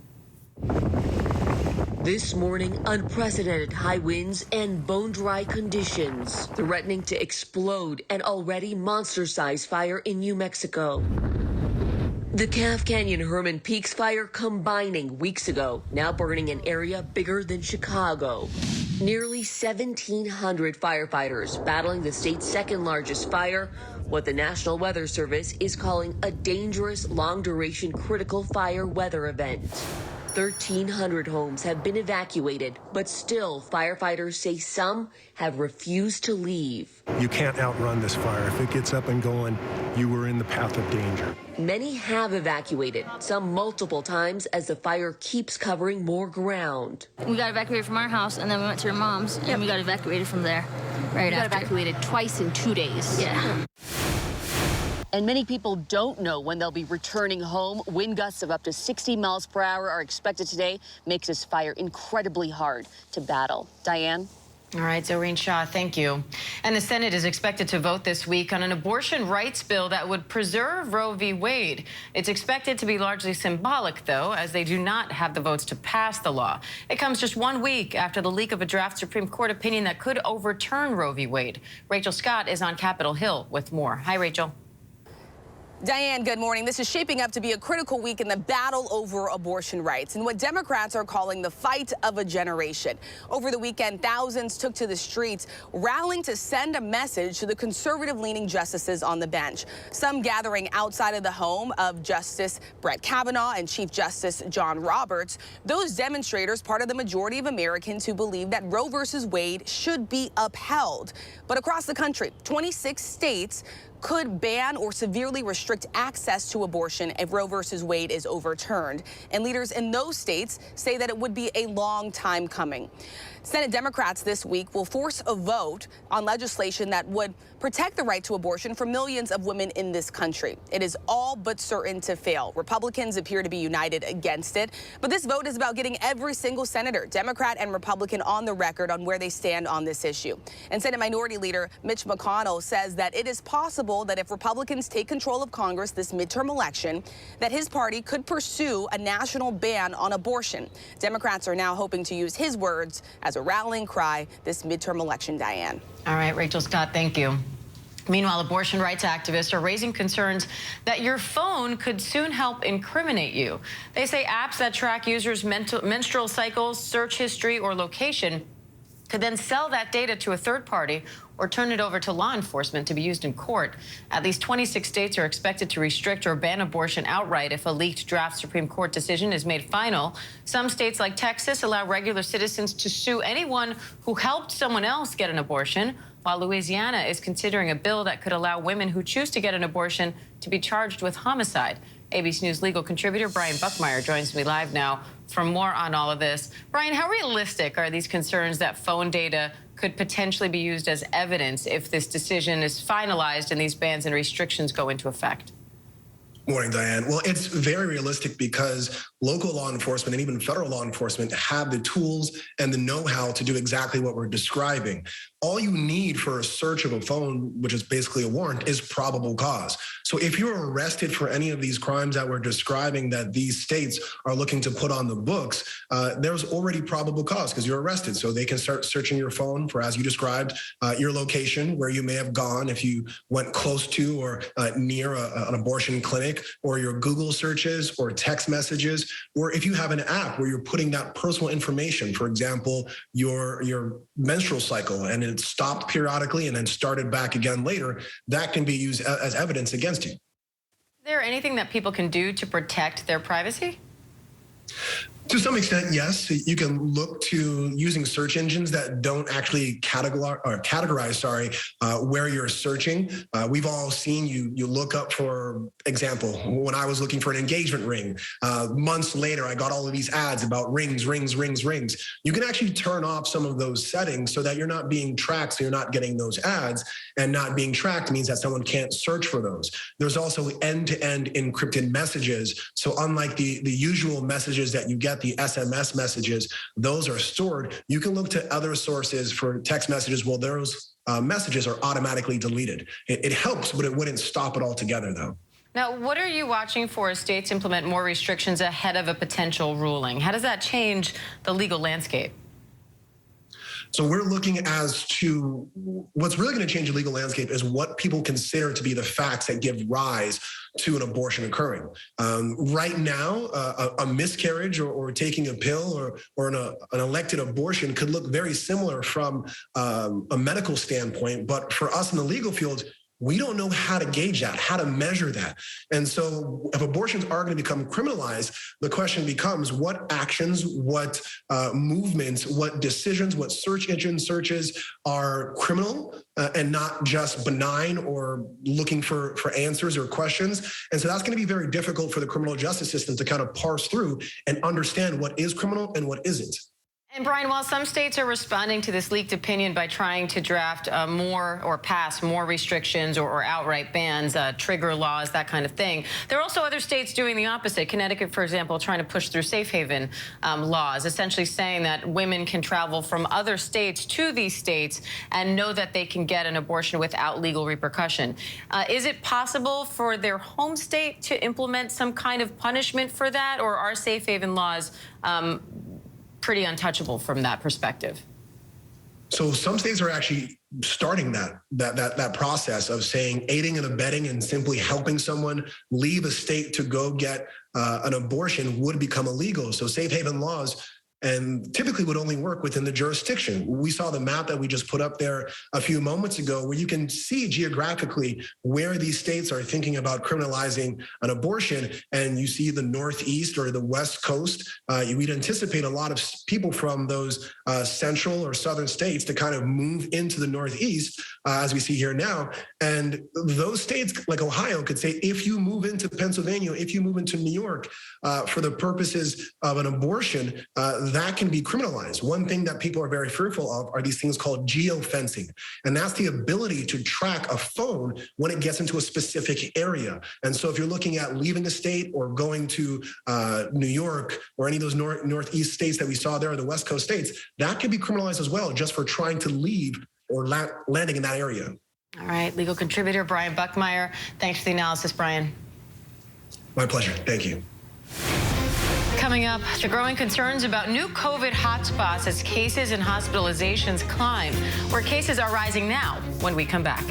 This morning, unprecedented high winds and bone-dry conditions threatening to explode an already monster-sized fire in New Mexico. The Calf Canyon Herman Peaks fire combining weeks ago, now burning an area bigger than Chicago. Nearly 1,700 firefighters battling the state's second largest fire, what the National Weather Service is calling a dangerous, long-duration critical fire weather event. 1,300 homes have been evacuated, but still firefighters say some have refused to leave. You can't outrun this fire. If it gets up and going, you are in the path of danger. Many have evacuated, some multiple times as the fire keeps covering more ground. We got evacuated from our house, and then we went to your mom's, and we got evacuated from there right after. We got evacuated twice in 2 days. Yeah. And many people don't know when they'll be returning home. Wind gusts of up to 60 miles per hour are expected today. Makes this fire incredibly hard to battle. Diane? All right, Doreen Shaw, thank you. And the Senate is expected to vote this week on an abortion rights bill that would preserve Roe v. Wade. It's expected to be largely symbolic, though, as they do not have the votes to pass the law. It comes just 1 week after the leak of a draft Supreme Court opinion that could overturn Roe v. Wade. Rachel Scott is on Capitol Hill with more. Hi, Rachel. Diane, good morning. This is shaping up to be a critical week in the battle over abortion rights and what Democrats are calling the fight of a generation. Over the weekend, thousands took to the streets, rallying to send a message to the conservative-leaning justices on the bench. Some gathering outside of the home of Justice Brett Kavanaugh and Chief Justice John Roberts. Those demonstrators, part of the majority of Americans who believe that Roe versus Wade should be upheld. But across the country, 26 states could ban or severely restrict access to abortion if Roe versus Wade is overturned. And leaders in those states say that it would be a long time coming. Senate Democrats this week will force a vote on legislation that would protect the right to abortion for millions of women in this country. It is all but certain to fail. Republicans appear to be united against it. But this vote is about getting every single senator, Democrat and Republican, on the record on where they stand on this issue. And Senate Minority Leader Mitch McConnell says that it is possible that if Republicans take control of Congress this midterm election, that his party could pursue a national ban on abortion. Democrats are now hoping to use his words as a rallying cry this midterm election, Diane. All right, Rachel Scott, thank you. Meanwhile, abortion rights activists are raising concerns that your phone could soon help incriminate you. They say apps that track users' menstrual cycles, search history, or location could then sell that data to a third party or turn it over to law enforcement to be used in court. At least 26 states are expected to restrict or ban abortion outright if a leaked draft Supreme Court decision is made final. Some states, like Texas, allow regular citizens to sue anyone who helped someone else get an abortion, while Louisiana is considering a bill that could allow women who choose to get an abortion to be charged with homicide. ABC News legal contributor Brian Buckmeyer joins me live now for more on all of this. Brian, how realistic are these concerns that phone data could potentially be used as evidence if this decision is finalized and these bans and restrictions go into effect? Morning, Diane. Well, it's very realistic because local law enforcement and even federal law enforcement have the tools and the know-how to do exactly what we're describing. All you need for a search of a phone, which is basically a warrant, is probable cause. So if you're arrested for any of these crimes that we're describing that these states are looking to put on the books, there's already probable cause because you're arrested. So they can start searching your phone for, as you described, your location, where you may have gone if you went close to or near an abortion clinic, or your Google searches or text messages, or if you have an app where you're putting that personal information, for example, your menstrual cycle, and it stopped periodically and then started back again later, that can be used as evidence against you. Is there anything that people can do to protect their privacy? To some extent, yes. You can look to using search engines that don't actually categorize where you're searching. We've all seen you look up, for example, when I was looking for an engagement ring, months later, I got all of these ads about rings. You can actually turn off some of those settings so that you're not being tracked, so you're not getting those ads, and not being tracked means that someone can't search for those. There's also end-to-end encrypted messages. So unlike the usual messages that you get, the SMS messages, those are stored. You can look to other sources for text messages. Well, those messages are automatically deleted. It helps, but it wouldn't stop it altogether, though. Now, what are you watching for as states implement more restrictions ahead of a potential ruling? How does that change the legal landscape? So we're looking as to what's really going to change the legal landscape is what people consider to be the facts that give rise to an abortion occurring. Right now, a miscarriage or taking a pill or an elected abortion could look very similar from a medical standpoint, but for us in the legal field, we don't know how to gauge that, how to measure that. And so if abortions are going to become criminalized, the question becomes what actions, what movements, what decisions, what search engine searches are criminal and not just benign or looking for answers or questions. And so that's going to be very difficult for the criminal justice system to kind of parse through and understand what is criminal and what isn't. And Brian, while some states are responding to this leaked opinion by trying to draft more or pass more restrictions or outright bans, trigger laws, that kind of thing, there are also other states doing the opposite. Connecticut, for example, trying to push through safe haven laws, essentially saying that women can travel from other states to these states and know that they can get an abortion without legal repercussion. Is it possible for their home state to implement some kind of punishment for that, or are safe haven laws pretty untouchable from that perspective? So some states are actually starting that process of saying aiding and abetting and simply helping someone leave a state to go get an abortion would become illegal. So safe haven laws and typically would only work within the jurisdiction. We saw the map that we just put up there a few moments ago where you can see geographically where these states are thinking about criminalizing an abortion, and you see the Northeast or the West Coast. We'd anticipate a lot of people from those central or southern states to kind of move into the Northeast, as we see here now. And those states like Ohio could say, if you move into Pennsylvania, if you move into New York for the purposes of an abortion, that can be criminalized. One thing that people are very fearful of are these things called geofencing. And that's the ability to track a phone when it gets into a specific area. And so if you're looking at leaving a state or going to New York or any of those Northeast states that we saw there, or the West Coast states, that can be criminalized as well, just for trying to leave or landing in that area. All right, legal contributor Brian Buckmeyer. Thanks for the analysis, Brian. My pleasure. Thank you. Coming up, the growing concerns about new COVID hotspots as cases and hospitalizations climb, where cases are rising now when we come back.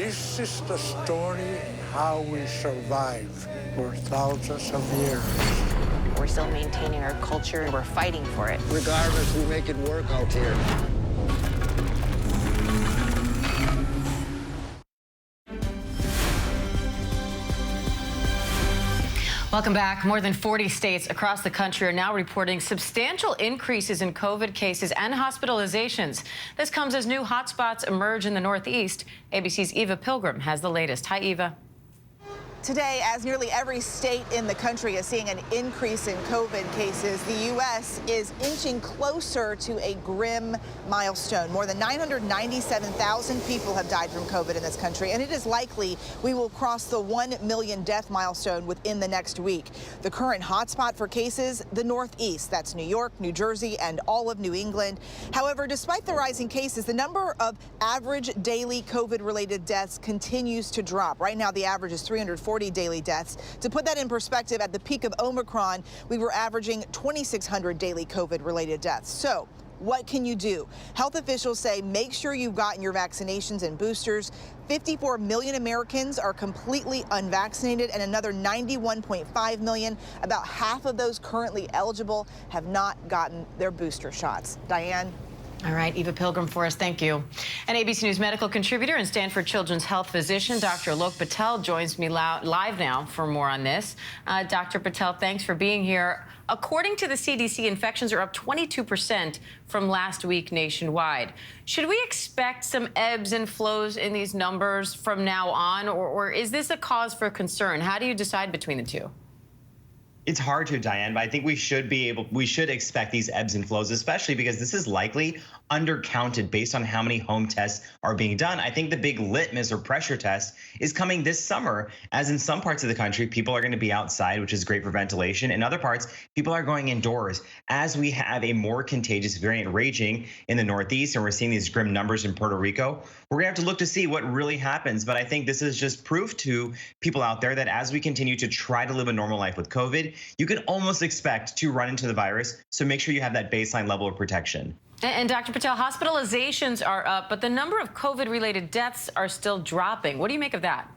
This is the story how we survived for thousands of years. We're still maintaining our culture and we're fighting for it. Regardless, we make it work out here. Welcome back. More than 40 states across the country are now reporting substantial increases in COVID cases and hospitalizations. This comes as new hotspots emerge in the Northeast. ABC's Eva Pilgrim has the latest. Hi, Eva. Today, as nearly every state in the country is seeing an increase in COVID cases, the U.S. is inching closer to a grim milestone. More than 997,000 people have died from COVID in this country, and it is likely we will cross the 1 million death milestone within the next week. The current hotspot for cases, the Northeast. That's New York, New Jersey, and all of New England. However, despite the rising cases, the number of average daily COVID-related deaths continues to drop. Right now, the average is 340 daily deaths. To put that in perspective, at the peak of Omicron, we were averaging 2,600 daily COVID-related deaths. So what can you do? Health officials say make sure you've gotten your vaccinations and boosters. 54 million Americans are completely unvaccinated, and another 91.5 million, about half of those currently eligible, have not gotten their booster shots. Diane? All right, Eva Pilgrim for us, thank you. And ABC News medical contributor and Stanford Children's Health physician, Dr. Alok Patel, joins me live now for more on this. Dr. Patel, thanks for being here. According to the CDC, infections are up 22% from last week nationwide. Should we expect some ebbs and flows in these numbers from now on, or is this a cause for concern? How do you decide between the two? It's hard to, Diane, but I think we should expect these ebbs and flows, especially because this is likely undercounted based on how many home tests are being done. I think the big litmus or pressure test is coming this summer, as in some parts of the country, people are going to be outside, which is great for ventilation. In other parts, people are going indoors. As we have a more contagious variant raging in the Northeast, and we're seeing these grim numbers in Puerto Rico, we're going to have to look to see what really happens. But I think this is just proof to people out there that as we continue to try to live a normal life with COVID, you can almost expect to run into the virus. So make sure you have that baseline level of protection. And Dr. Patel, hospitalizations are up, but the number of COVID-related deaths are still dropping. What do you make of that?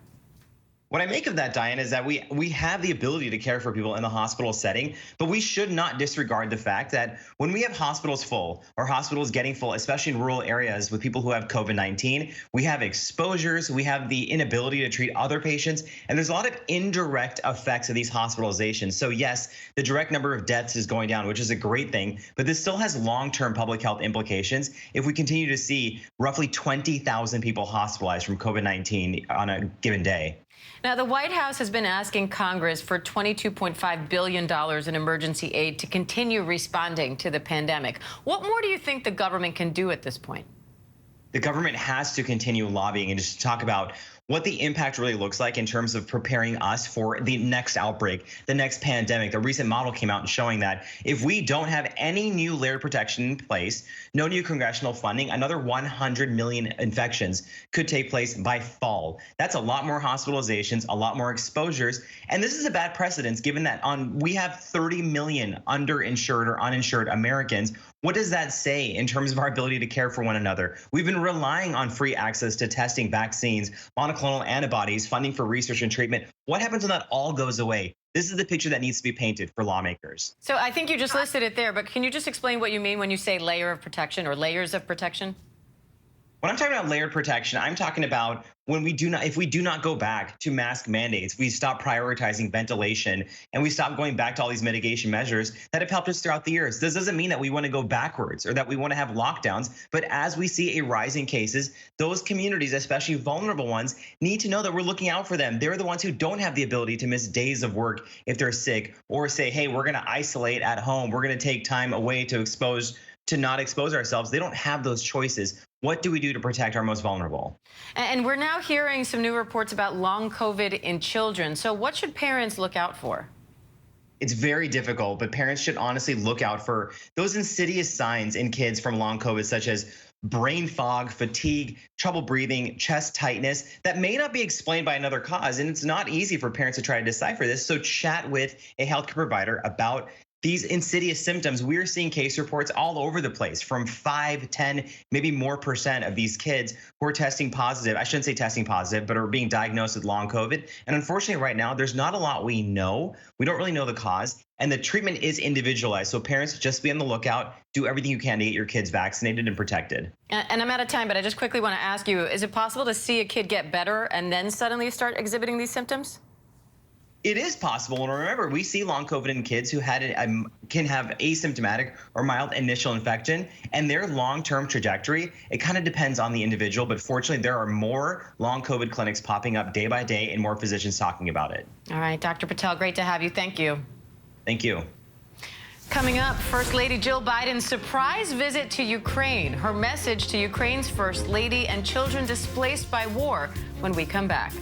What I make of that, Diane, is that we have the ability to care for people in the hospital setting, but we should not disregard the fact that when we have hospitals full or hospitals getting full, especially in rural areas with people who have COVID-19, we have exposures, we have the inability to treat other patients, and there's a lot of indirect effects of these hospitalizations. So yes, the direct number of deaths is going down, which is a great thing, but this still has long-term public health implications if we continue to see roughly 20,000 people hospitalized from COVID-19 on a given day. Now, the White House has been asking Congress for $22.5 billion in emergency aid to continue responding to the pandemic. What more do you think the government can do at this point? The government has to continue lobbying and just talk about what the impact really looks like in terms of preparing us for the next outbreak, the next pandemic. The recent model came out showing that if we don't have any new layered protection in place, no new congressional funding, another 100 million infections could take place by fall. That's a lot more hospitalizations, a lot more exposures. And this is a bad precedent given that we have 30 million underinsured or uninsured Americans. What does that say in terms of our ability to care for one another? We've been relying on free access to testing, vaccines, monoclonal antibodies, funding for research and treatment. What happens when that all goes away? This is the picture that needs to be painted for lawmakers. So I think you just listed it there, but can you just explain what you mean when you say layer of protection or layers of protection? When I'm talking about layered protection, I'm talking about if we do not go back to mask mandates, we stop prioritizing ventilation, and we stop going back to all these mitigation measures that have helped us throughout the years. This doesn't mean that we want to go backwards or that we want to have lockdowns, but as we see a rise in cases, those communities, especially vulnerable ones, need to know that we're looking out for them. They're the ones who don't have the ability to miss days of work if they're sick, or say, hey, we're going to isolate at home. We're going to take time away to not expose ourselves. They don't have those choices. What do we do to protect our most vulnerable? And we're now hearing some new reports about long COVID in children. So what should parents look out for? It's very difficult, but parents should honestly look out for those insidious signs in kids from long COVID, such as brain fog, fatigue, trouble breathing, chest tightness that may not be explained by another cause. And it's not easy for parents to try to decipher this. So chat with a healthcare provider about these insidious symptoms, we're seeing case reports all over the place from 5, 10, maybe more % of these kids who are testing positive. I shouldn't say testing positive, but are being diagnosed with long COVID. And unfortunately, right now, there's not a lot we know. We don't really know the cause. And the treatment is individualized. So parents, just be on the lookout. Do everything you can to get your kids vaccinated and protected. And I'm out of time, but I just quickly want to ask you, is it possible to see a kid get better and then suddenly start exhibiting these symptoms? It is possible, and remember, we see long COVID in kids who can have asymptomatic or mild initial infection, and their long-term trajectory, it kind of depends on the individual, but fortunately, there are more long COVID clinics popping up day by day and more physicians talking about it. All right, Dr. Patel, great to have you. Thank you. Thank you. Coming up, First Lady Jill Biden's surprise visit to Ukraine, her message to Ukraine's First Lady and children displaced by war when we come back.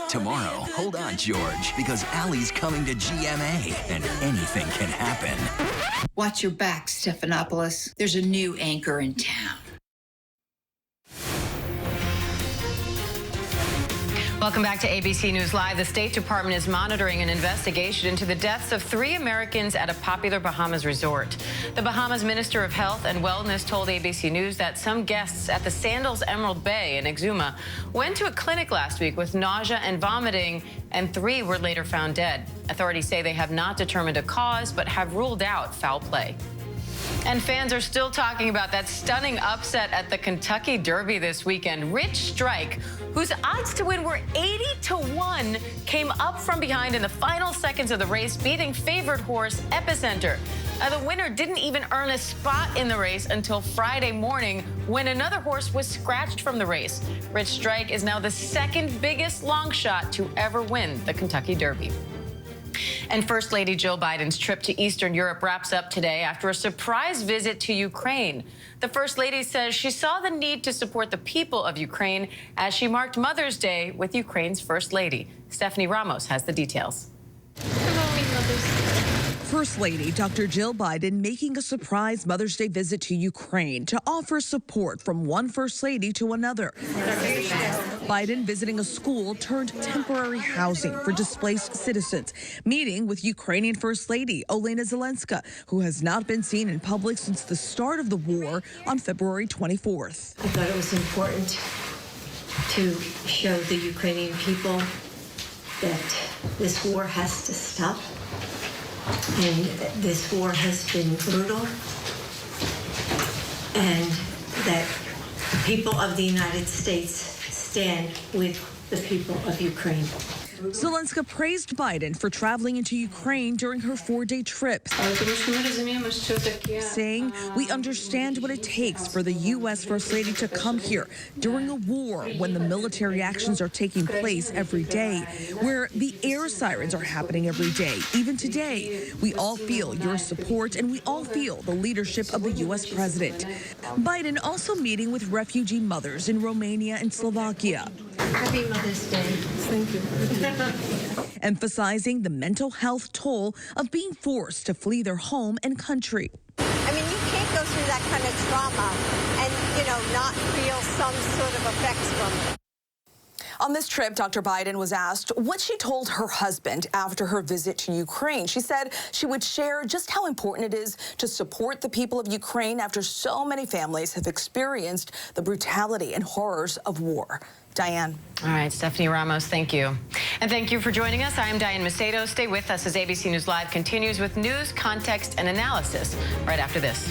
Tomorrow, hold on, George, because Allie's coming to GMA, and anything can happen. Watch your back, Stephanopoulos. There's a new anchor in town. Welcome back to ABC News Live. The State Department is monitoring an investigation into the deaths of 3 Americans at a popular Bahamas resort. The Bahamas Minister of Health and Wellness told ABC News that some guests at the Sandals Emerald Bay in Exuma went to a clinic last week with nausea and vomiting, and 3 were later found dead. Authorities say they have not determined a cause, but have ruled out foul play. And fans are still talking about that stunning upset at the Kentucky Derby this weekend. Rich Strike, whose odds to win were 80-1, came up from behind in the final seconds of the race, beating favorite horse Epicenter. The winner didn't even earn a spot in the race until Friday morning when another horse was scratched from the race. Rich Strike is now the 2nd biggest long shot to ever win the Kentucky Derby. And First Lady Jill Biden's trip to Eastern Europe wraps up today after a surprise visit to Ukraine. The First Lady says she saw the need to support the people of Ukraine as she marked Mother's Day with Ukraine's First Lady. Stephanie Ramos has the details. First Lady Dr. Jill Biden making a surprise Mother's Day visit to Ukraine to offer support from one First Lady to another. Biden visiting a school turned temporary housing for displaced citizens, meeting with Ukrainian First Lady Olena Zelenska, who has not been seen in public since the start of the war on February 24th. I thought it was important to show the Ukrainian people that this war has to stop. And this war has been brutal. And that the people of the United States stand with the people of Ukraine. Zelenska praised Biden for traveling into Ukraine during her 4-day trip, saying, "We understand what it takes for the U.S. First Lady to come here during a war when the military actions are taking place every day, where the air sirens are happening every day. Even today, we all feel your support and we all feel the leadership of the U.S. president." Biden also meeting with refugee mothers in Romania and Slovakia. Happy Mother's Day. Thank you. Emphasizing the mental health toll of being forced to flee their home and country. I mean, you can't go through that kind of trauma and, not feel some sort of effects from it. On this trip, Dr. Biden was asked what she told her husband after her visit to Ukraine. She said she would share just how important it is to support the people of Ukraine after so many families have experienced the brutality and horrors of war. Diane. All right, Stephanie Ramos, thank you. And thank you for joining us. I am Diane Macedo. Stay with us as ABC News Live continues with news, context, and analysis right after this.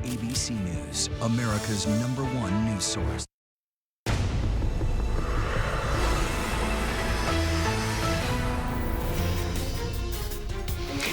ABC News, America's #1 news source.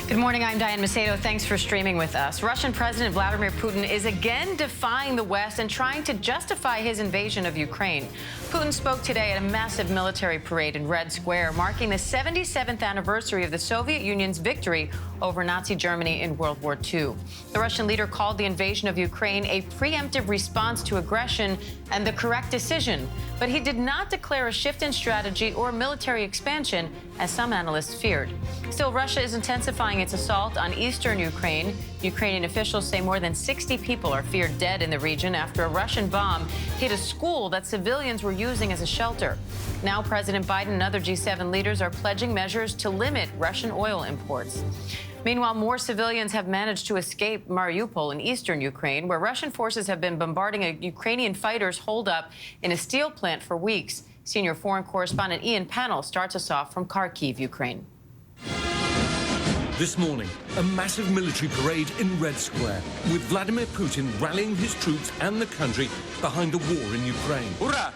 Good morning, I'm Diane Macedo. Thanks for streaming with us. Russian President Vladimir Putin is again defying the West and trying to justify his invasion of Ukraine. Putin spoke today at a massive military parade in Red Square, marking the 77th anniversary of the Soviet Union's victory over Nazi Germany in World War II. The Russian leader called the invasion of Ukraine a preemptive response to aggression and the correct decision. But he did not declare a shift in strategy or military expansion, as some analysts feared. Still, Russia is intensifying its assault on eastern Ukraine. Ukrainian officials say more than 60 people are feared dead in the region after a Russian bomb hit a school that civilians were using as a shelter. Now President Biden and other G7 leaders are pledging measures to limit Russian oil imports. Meanwhile, more civilians have managed to escape Mariupol in eastern Ukraine, where Russian forces have been bombarding a Ukrainian fighter's holdup in a steel plant for weeks. Senior foreign correspondent Ian Pannell starts us off from Kharkiv, Ukraine. This morning, a massive military parade in Red Square, with Vladimir Putin rallying his troops and the country behind the war in Ukraine. Hurrah!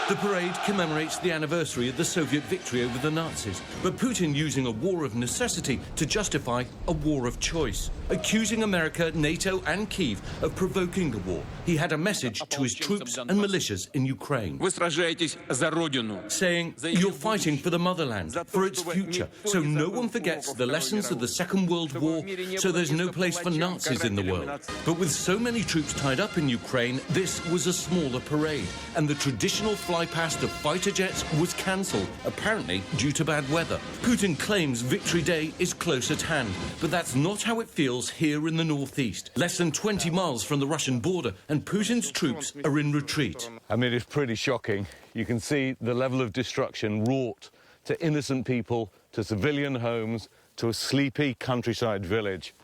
The parade commemorates the anniversary of the Soviet victory over the Nazis, but Putin using a war of necessity to justify a war of choice, accusing America, NATO and Kyiv of provoking the war. He had a message to his troops and militias in Ukraine, saying, "You're fighting for the motherland, for its future, so no one forgets the lessons of the Second World War, so there's no place for Nazis in the world." But with so many troops tied up in Ukraine, this was a smaller parade, and the traditional fly past of fighter jets was cancelled, apparently due to bad weather. Putin claims Victory Day is close at hand, but that's not how it feels here in the northeast. Less than 20 miles from the Russian border, and Putin's troops are in retreat. I mean, it's pretty shocking. You can see the level of destruction wrought to innocent people, to civilian homes, to a sleepy countryside village.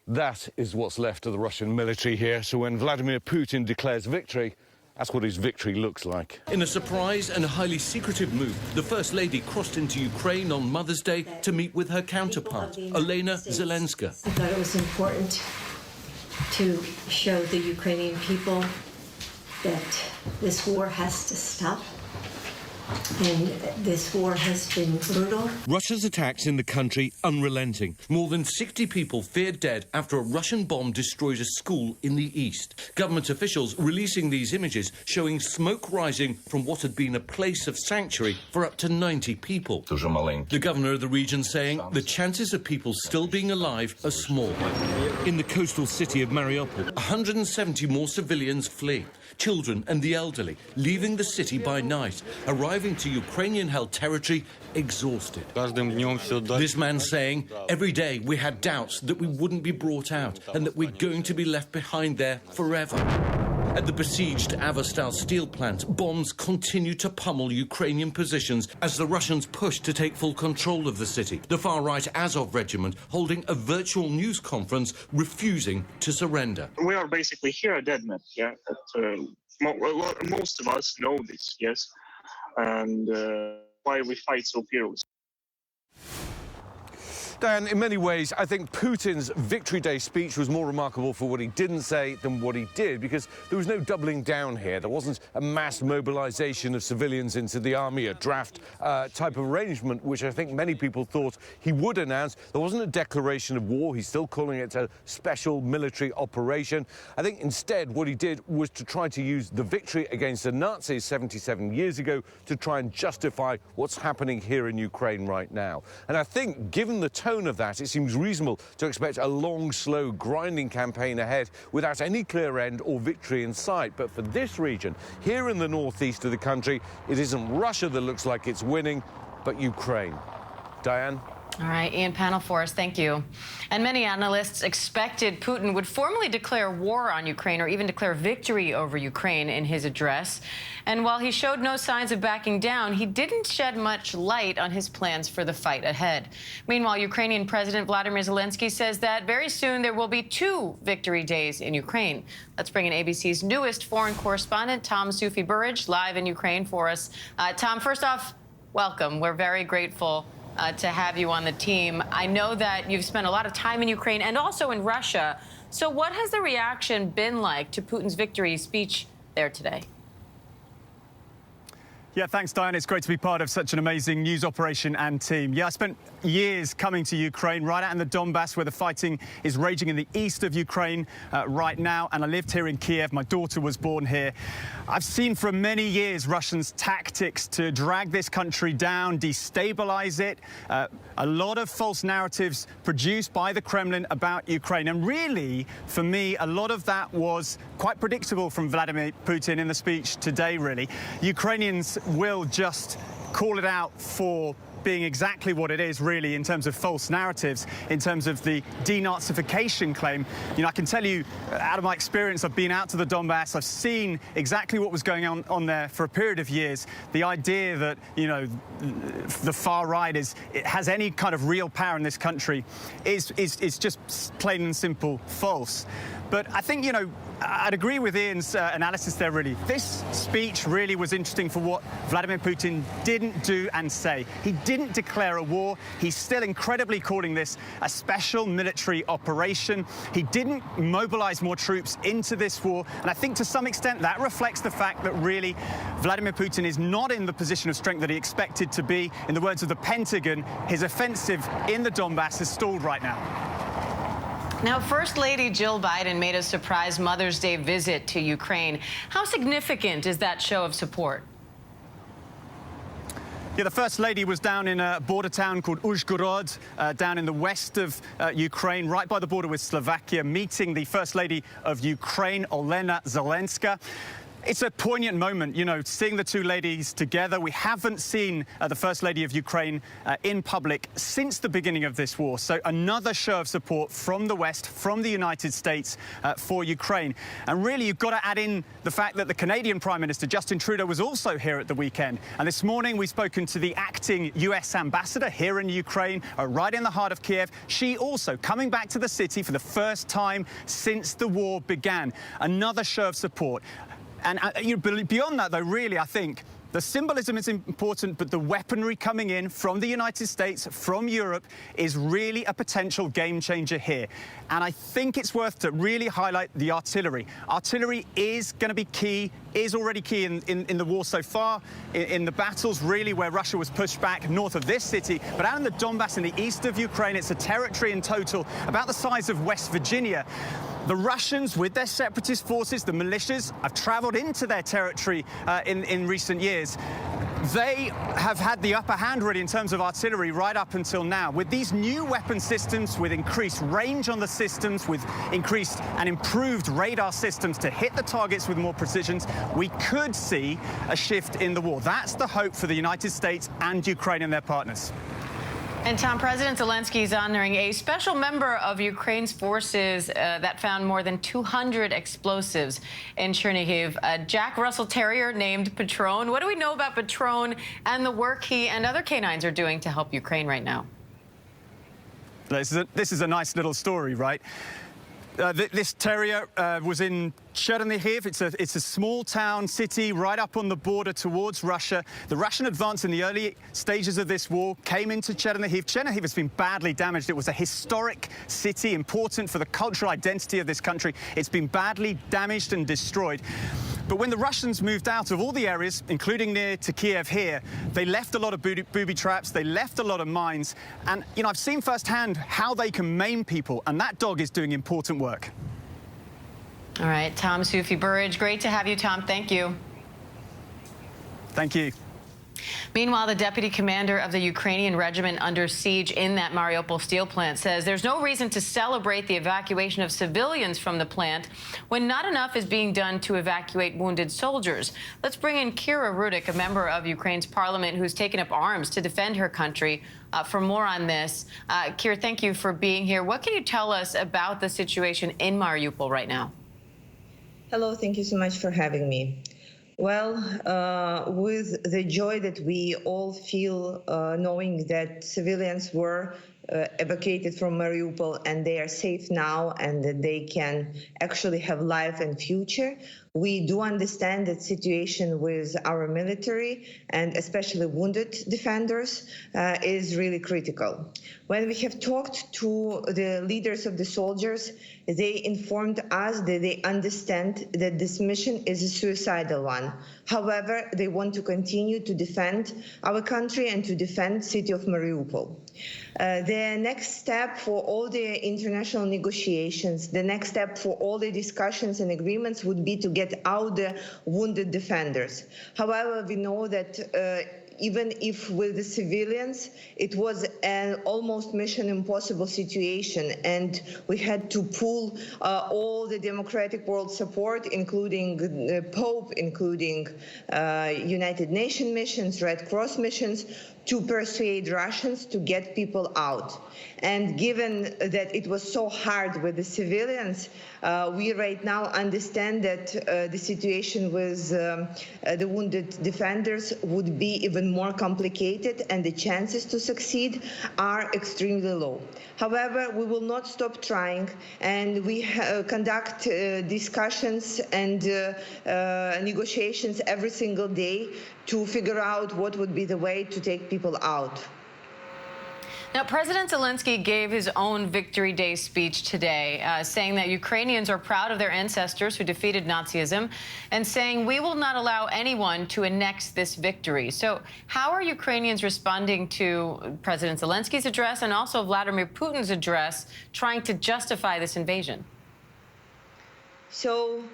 That is what's left of the Russian military here. So when Vladimir Putin declares victory, that's what his victory looks like. In a surprise and highly secretive move, the First Lady crossed into Ukraine on Mother's Day to meet with her counterpart, Olena Zelenska. I thought it was important to show the Ukrainian people that this war has to stop. And this war has been brutal. Russia's attacks in the country unrelenting. More than 60 people feared dead after a Russian bomb destroyed a school in the east. Government officials releasing these images showing smoke rising from what had been a place of sanctuary for up to 90 people. The governor of the region saying the chances of people still being alive are small. In the coastal city of Mariupol, 170 more civilians flee. Children and the elderly leaving the city by night, arriving to Ukrainian-held territory exhausted. This man saying, "Every day we had doubts that we wouldn't be brought out and that we're going to be left behind there forever." At the besieged Azovstal steel plant, bombs continue to pummel Ukrainian positions as the Russians push to take full control of the city. The far-right Azov regiment holding a virtual news conference, refusing to surrender. We are basically here a dead man, yeah. Most of us know this, yes, and why we fight so fiercely. Dan, in many ways, I think Putin's Victory Day speech was more remarkable for what he didn't say than what he did, because there was no doubling down here. There wasn't a mass mobilization of civilians into the army, a draft type of arrangement, which I think many people thought he would announce. There wasn't a declaration of war. He's still calling it a special military operation. I think instead what he did was to try to use the victory against the Nazis 77 years ago to try and justify what's happening here in Ukraine right now. And I think, given the tone of that, it seems reasonable to expect a long, slow, grinding campaign ahead without any clear end or victory in sight. But for this region, here in the northeast of the country, it isn't Russia that looks like it's winning, but Ukraine. Diane? All right, Ian Pannell for us, thank you. And many analysts expected Putin would formally declare war on Ukraine or even declare victory over Ukraine in his address. And while he showed no signs of backing down, he didn't shed much light on his plans for the fight ahead. Meanwhile, Ukrainian President Vladimir Zelensky says that very soon there will be 2 victory days in Ukraine. Let's bring in ABC's newest foreign correspondent, Tom Sufi-Burridge, live in Ukraine for us. Tom, first off, welcome. We're very grateful to have you on the team. I know that you've spent a lot of time in Ukraine and also in Russia. So what has the reaction been like to Putin's victory speech there today? Yeah, thanks, Diane. It's great to be part of such an amazing news operation and team. Yeah, I spent years coming to Ukraine, right out in the Donbass, where the fighting is raging in the east of Ukraine right now. And I lived here in Kiev. My daughter was born here. I've seen for many years Russians' tactics to drag this country down, destabilize it. A lot of false narratives produced by the Kremlin about Ukraine. And really, for me, a lot of that was quite predictable from Vladimir Putin in the speech today, really. Ukrainians will just call it out for being exactly what it is, really, in terms of false narratives, in terms of the denazification claim. You know, I can tell you, out of my experience, I've been out to the Donbass, I've seen exactly what was going on there for a period of years. The idea that, you know, the far right has any kind of real power in this country is just plain and simple false. But I think, you know, I'd agree with Ian's analysis there, really. This speech really was interesting for what Vladimir Putin didn't do and say. He didn't declare a war. He's still incredibly calling this a special military operation. He didn't mobilize more troops into this war. And I think to some extent that reflects the fact that really Vladimir Putin is not in the position of strength that he expected to be. In the words of the Pentagon, his offensive in the Donbass is stalled right now. Now, First Lady Jill Biden made a surprise Mother's Day visit to Ukraine. How significant is that show of support? Yeah, the First Lady was down in a border town called Uzhgorod, down in the west of Ukraine, right by the border with Slovakia, meeting the First Lady of Ukraine, Olena Zelenska. It's a poignant moment, you know, seeing the two ladies together. We haven't seen the First Lady of Ukraine in public since the beginning of this war. So another show of support from the West, from the United States for Ukraine. And really, you've got to add in the fact that the Canadian Prime Minister, Justin Trudeau, was also here at the weekend. And this morning, we've spoken to the acting US ambassador here in Ukraine, right in the heart of Kiev. She also coming back to the city for the first time since the war began. Another show of support. And beyond that, though, really, I think the symbolism is important, but the weaponry coming in from the United States, from Europe, is really a potential game changer here. And I think it's worth to really highlight the artillery. Artillery is going to be key, is already key in the war so far, in the battles, really, where Russia was pushed back north of this city. But out in the Donbass, in the east of Ukraine, it's a territory in total about the size of West Virginia. The Russians, with their separatist forces, the militias, have traveled into their territory in recent years. They have had the upper hand, really, in terms of artillery right up until now. With these new weapon systems, with increased range on the systems, with increased and improved radar systems to hit the targets with more precision, we could see a shift in the war. That's the hope for the United States and Ukraine and their partners. And Tom, President Zelensky is honoring a special member of Ukraine's forces that found more than 200 explosives in Chernihiv, a Jack Russell Terrier named Patron. What do we know about Patron and the work he and other canines are doing to help Ukraine right now? This is a nice little story, right? This terrier was in Chernihiv. It's a small town, city, right up on the border towards Russia. The Russian advance in the early stages of this war came into Chernihiv. Chernihiv has been badly damaged. It was a historic city, important for the cultural identity of this country. It's been badly damaged and destroyed. But when the Russians moved out of all the areas, including near to Kiev here, they left a lot of booby traps, they left a lot of mines. And, you know, I've seen firsthand how they can maim people, and that dog is doing important work. All right, Tom Sufi-Burridge, great to have you, Tom. Thank you. Thank you. Meanwhile, the deputy commander of the Ukrainian regiment under siege in that Mariupol steel plant says there's no reason to celebrate the evacuation of civilians from the plant when not enough is being done to evacuate wounded soldiers. Let's bring in Kira Rudik, a member of Ukraine's parliament who's taken up arms to defend her country, for more on this. Kira, thank you for being here. What can you tell us about the situation in Mariupol right now? Hello, thank you so much for having me. Well, with the joy that we all feel knowing that civilians were evacuated from Mariupol and they are safe now and that they can actually have life and future, we do understand that situation with our military and especially wounded defenders is really critical. When we have talked to the leaders of the soldiers, they informed us that they understand that this mission is a suicidal one. However, they want to continue to defend our country and to defend the city of Mariupol. The next step for all the international negotiations, the next step for all the discussions and agreements would be to get out the wounded defenders. However, we know that even if with the civilians, it was an almost mission impossible situation, and we had to pull all the democratic world support, including the Pope, including United Nations missions, Red Cross missions, to persuade Russians to get people out. And given that it was so hard with the civilians, we right now understand that the situation with the wounded defenders would be even more complicated, and the chances to succeed are extremely low. However, we will not stop trying, and we conduct discussions and negotiations every single day to figure out what would be the way to take people out. Now, President Zelensky gave his own Victory Day speech today, saying that Ukrainians are proud of their ancestors who defeated Nazism, and saying we will not allow anyone to annex this victory. So how are Ukrainians responding to President Zelensky's address and also Vladimir Putin's address, trying to justify this invasion? So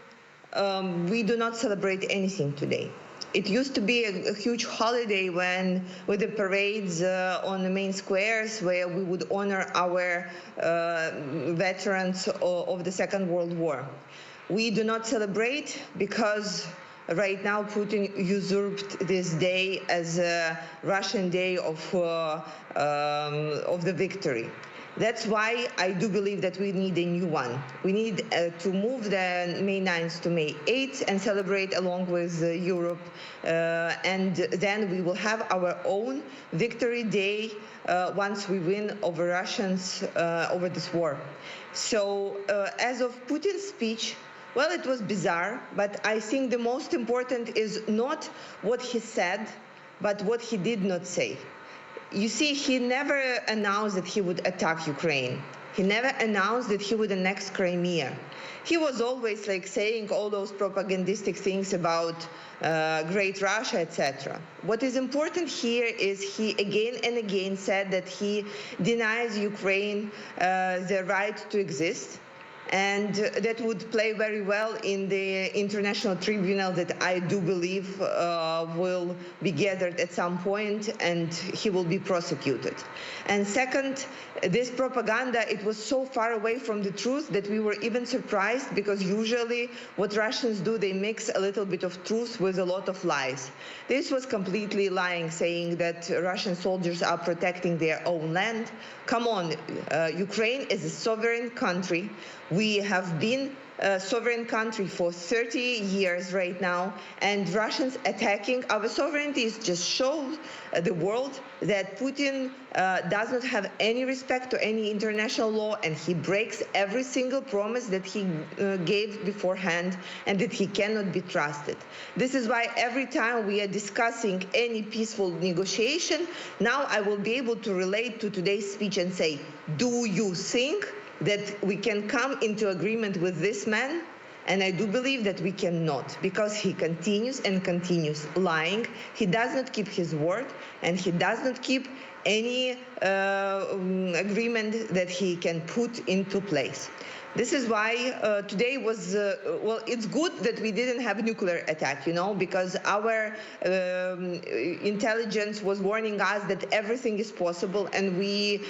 we do not celebrate anything today. It used to be a huge holiday with the parades on the main squares where we would honor our veterans of the Second World War. We do not celebrate because right now Putin usurped this day as a Russian day of the victory. That's why I do believe that we need a new one. We need to move the May 9th to May 8th and celebrate along with Europe. And then we will have our own Victory Day once we win over Russians over this war. So as of Putin's speech, well, it was bizarre, but I think the most important is not what he said, but what he did not say. You see, he never announced that he would attack Ukraine. He never announced that he would annex Crimea. He was always like saying all those propagandistic things about Great Russia, etc. What is important here is he again and again said that he denies Ukraine the right to exist. And that would play very well in the international tribunal that I do believe will be gathered at some point, and he will be prosecuted. And second, this propaganda, it was so far away from the truth that we were even surprised, because usually what Russians do, they mix a little bit of truth with a lot of lies. This was completely lying, saying that Russian soldiers are protecting their own land. Come on, Ukraine is a sovereign country. We have been a sovereign country for 30 years right now, and Russians attacking our sovereignty just shows the world that Putin does not have any respect to any international law, and he breaks every single promise that he gave beforehand, and that he cannot be trusted. This is why every time we are discussing any peaceful negotiation, now I will be able to relate to today's speech and say, do you think that we can come into agreement with this man? And I do believe that we cannot, because he continues and continues lying. He does not keep his word, and he does not keep any agreement that he can put into place. This is why today was, well, it's good that we didn't have a nuclear attack, you know, because our intelligence was warning us that everything is possible, and we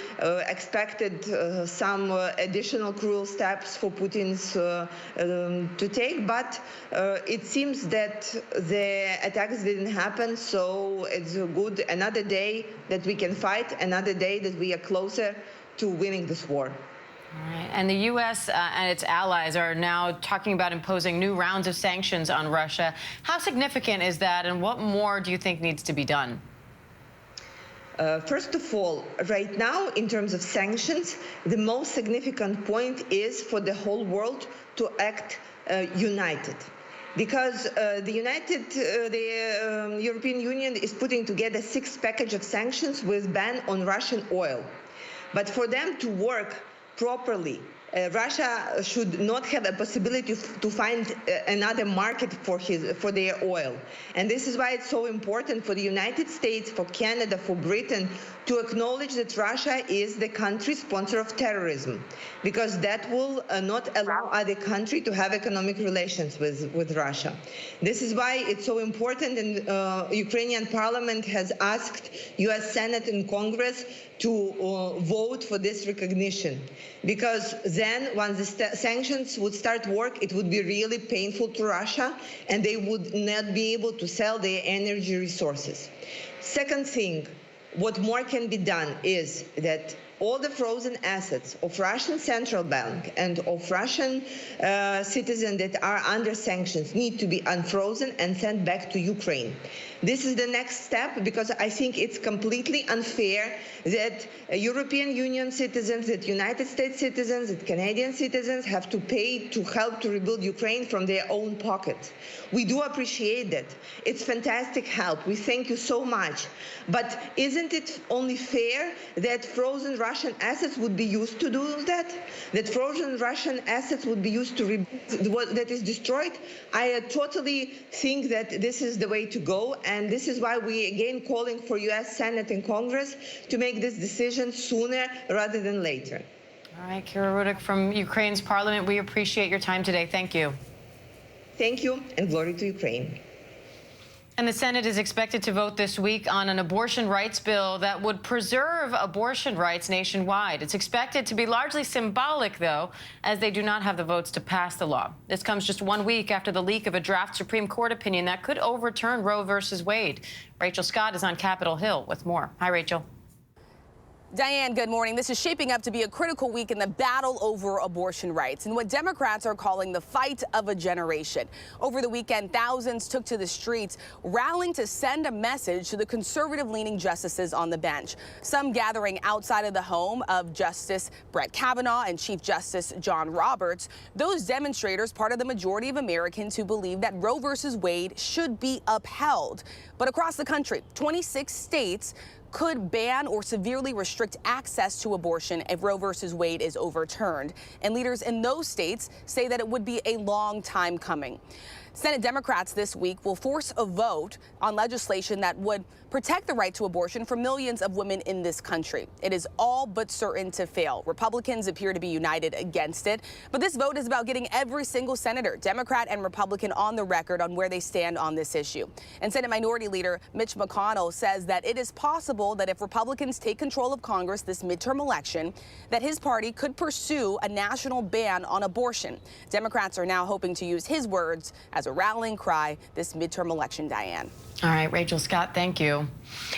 expected some additional cruel steps for Putin's to take, but it seems that the attacks didn't happen, so it's good. Another day that we can fight, another day that we are closer to winning this war. All right. And the U.S. And its allies are now talking about imposing new rounds of sanctions on Russia. How significant is that, and what more do you think needs to be done? First of all, right now, in terms of sanctions, the most significant point is for the whole world to act united. Because the European Union is putting together 6 package of sanctions with ban on Russian oil. But for them to work properly, Russia should not have a possibility to find another market for their oil. And this is why it's so important for the United States, for Canada, for Britain to acknowledge that Russia is the country sponsor of terrorism, because that will not allow other country to have economic relations with Russia. This is why it's so important, and Ukrainian parliament has asked US Senate and Congress to vote for this recognition, because then once the sanctions would start work, it would be really painful to Russia, and they would not be able to sell their energy resources. Second thing, what more can be done is that all the frozen assets of Russian central bank and of Russian citizens that are under sanctions need to be unfrozen and sent back to Ukraine. This is the next step, because I think it's completely unfair that European Union citizens, that United States citizens, that Canadian citizens have to pay to help to rebuild Ukraine from their own pockets. We do appreciate that. It's fantastic help. We thank you so much. But isn't it only fair that frozen Russian assets would be used to do that? That frozen Russian assets would be used to rebuild what that is destroyed? I totally think that this is the way to go, and this is why we again calling for U.S. Senate and Congress to make this decision sooner rather than later. All right, Kira Rudik from Ukraine's parliament, we appreciate your time today. Thank you. Thank you, and glory to Ukraine. And the Senate is expected to vote this week on an abortion rights bill that would preserve abortion rights nationwide. It's expected to be largely symbolic, though, as they do not have the votes to pass the law. This comes just 1 week after the leak of a draft Supreme Court opinion that could overturn Roe versus Wade. Rachel Scott is on Capitol Hill with more. Hi, Rachel. Diane, good morning. This is shaping up to be a critical week in the battle over abortion rights and what Democrats are calling the fight of a generation. Over the weekend, thousands took to the streets, rallying to send a message to the conservative-leaning justices on the bench. Some gathering outside of the home of Justice Brett Kavanaugh and Chief Justice John Roberts. Those demonstrators, part of the majority of Americans who believe that Roe versus Wade should be upheld. But across the country, 26 states could ban or severely restrict access to abortion if Roe versus Wade is overturned. And leaders in those states say that it would be a long time coming. Senate Democrats this week will force a vote on legislation that would protect the right to abortion for millions of women in this country. It is all but certain to fail. Republicans appear to be united against it, but this vote is about getting every single senator, Democrat and Republican, on the record on where they stand on this issue. And Senate Minority Leader Mitch McConnell says that it is possible that if Republicans take control of Congress this midterm election, that his party could pursue a national ban on abortion. Democrats are now hoping to use his words as a rallying cry this midterm election, Diane. All right, Rachel Scott, thank you.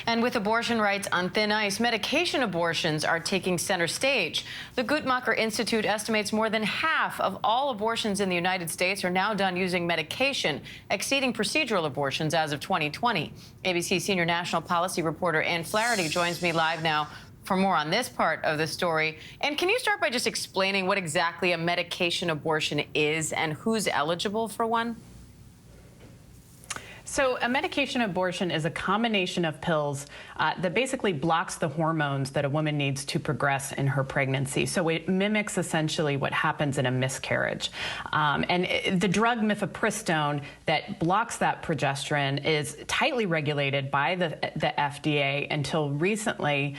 And with abortion rights on thin ice, medication abortions are taking center stage. The Guttmacher Institute estimates more than half of all abortions in the United States are now done using medication, exceeding procedural abortions as of 2020. ABC senior national policy reporter Ann Flaherty joins me live now for more on this part of the story. And can you start by just explaining what exactly a medication abortion is and who's eligible for one? So a medication abortion is a combination of pills that basically blocks the hormones that a woman needs to progress in her pregnancy. So it mimics essentially what happens in a miscarriage. And the drug mifepristone that blocks that progesterone is tightly regulated by the FDA until recently.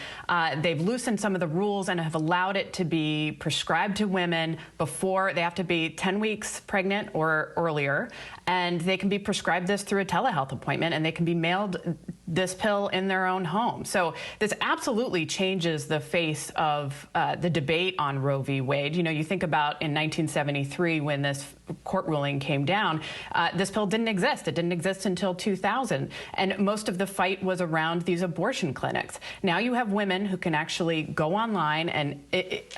They've loosened some of the rules and have allowed it to be prescribed to women before they have to be 10 weeks pregnant or earlier. And they can be prescribed this through a telehealth appointment, and they can be mailed this pill in their own home. So this absolutely changes the face of the debate on Roe v. Wade. You know, you think about in 1973 when this court ruling came down, this pill didn't exist. It didn't exist until 2000. And most of the fight was around these abortion clinics. Now you have women who can actually go online and,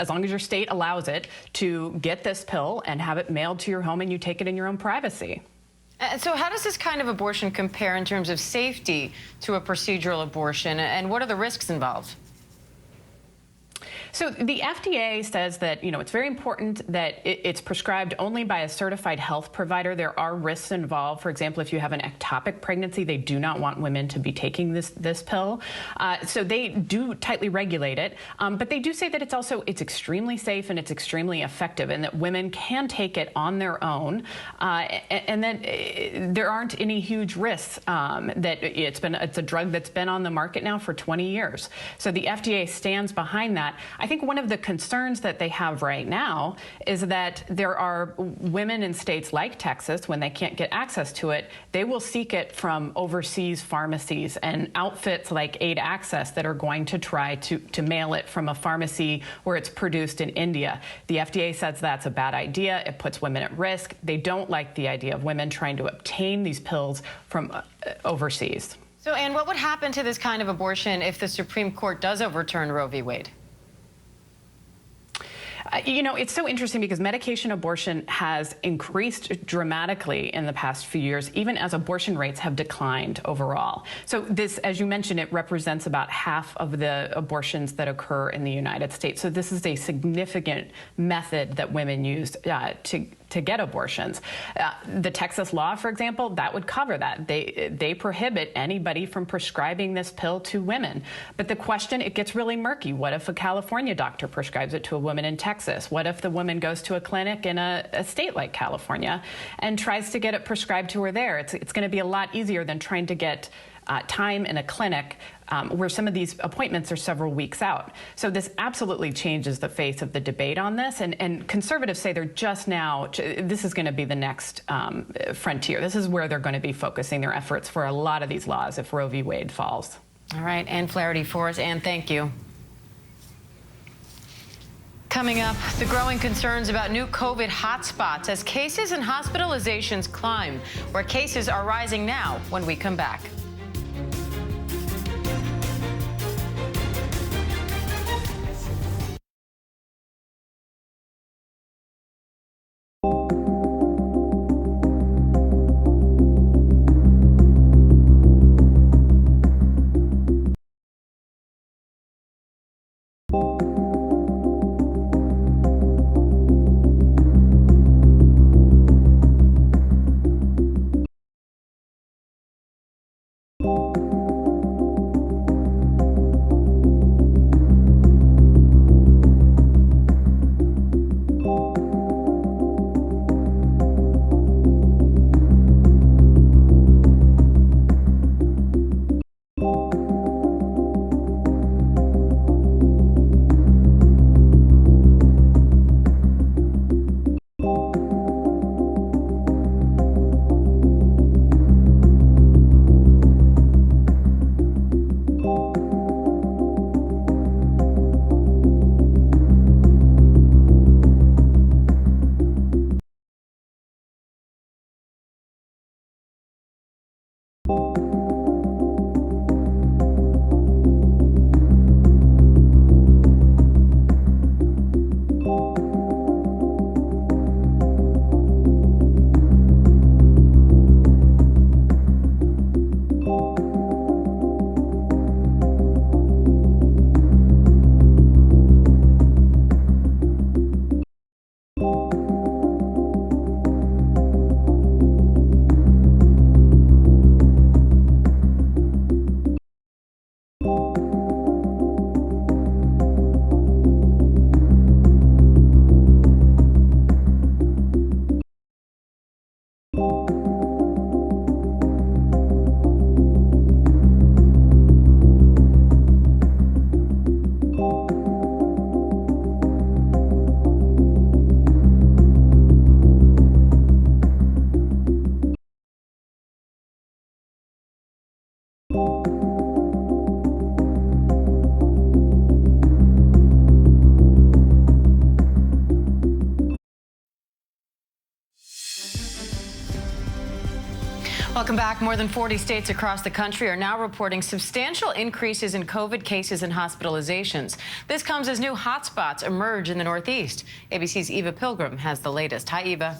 as long as your state allows it, to get this pill and have it mailed to your home, and you take it in your own privacy. So how does this kind of abortion compare in terms of safety to a procedural abortion, and what are the risks involved? So the FDA says that, you know, it's very important that it's prescribed only by a certified health provider. There are risks involved. For example, if you have an ectopic pregnancy, they do not want women to be taking this pill. So they do tightly regulate it. But they do say that it's extremely safe and it's extremely effective, and that women can take it on their own. And that there aren't any huge risks. That it's a drug that's been on the market now for 20 years. So the FDA stands behind that. I think one of the concerns that they have right now is that there are women in states like Texas, when they can't get access to it, they will seek it from overseas pharmacies and outfits like Aid Access that are going to try to mail it from a pharmacy where it's produced in India. The FDA says that's a bad idea. It puts women at risk. They don't like the idea of women trying to obtain these pills from overseas. So, Anne, what would happen to this kind of abortion if the Supreme Court does overturn Roe v. Wade? You know, it's so interesting because medication abortion has increased dramatically in the past few years, even as abortion rates have declined overall. So this, as you mentioned, it represents about half of the abortions that occur in the United States. So this is a significant method that women use to get abortions. The Texas law, for example, that would cover that. They prohibit anybody from prescribing this pill to women. But the question, it gets really murky. What if a California doctor prescribes it to a woman in Texas? What if the woman goes to a clinic in a state like California and tries to get it prescribed to her there? It's going to be a lot easier than trying to get time in a clinic where some of these appointments are several weeks out. So this absolutely changes the face of the debate on this. And conservatives say they're just now, this is going to be the next frontier. This is where they're going to be focusing their efforts for a lot of these laws if Roe v. Wade falls. All right, Anne Flaherty for us. Anne, thank you. Coming up, the growing concerns about new COVID hotspots as cases and hospitalizations climb, where cases are rising now when we come back. Welcome back. More than 40 states across the country are now reporting substantial increases in COVID cases and hospitalizations. This comes as new hotspots emerge in the Northeast. ABC's Eva Pilgrim has the latest. Hi, Eva.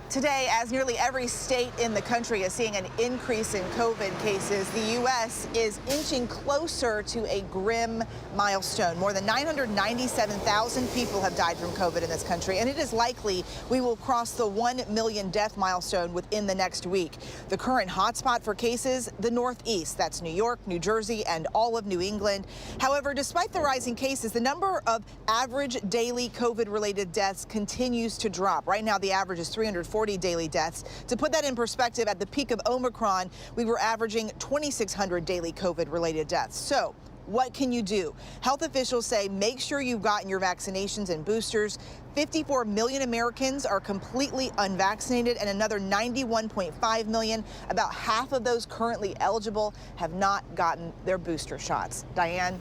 Today, as nearly every state in the country is seeing an increase in COVID cases, the U.S. is inching closer to a grim milestone. More than 997,000 people have died from COVID in this country, and it is likely we will cross the 1 million death milestone within the next week. The current hotspot for cases, the Northeast. That's New York, New Jersey, and all of New England. However, despite the rising cases, the number of average daily COVID-related deaths continues to drop. Right now, the average is 340 daily deaths. To put that in perspective, at the peak of Omicron, we were averaging 2,600 daily COVID-related deaths. So what can you do? Health officials say make sure you've gotten your vaccinations and boosters. 54 million Americans are completely unvaccinated, and another 91.5 million, about half of those currently eligible, have not gotten their booster shots. Diane?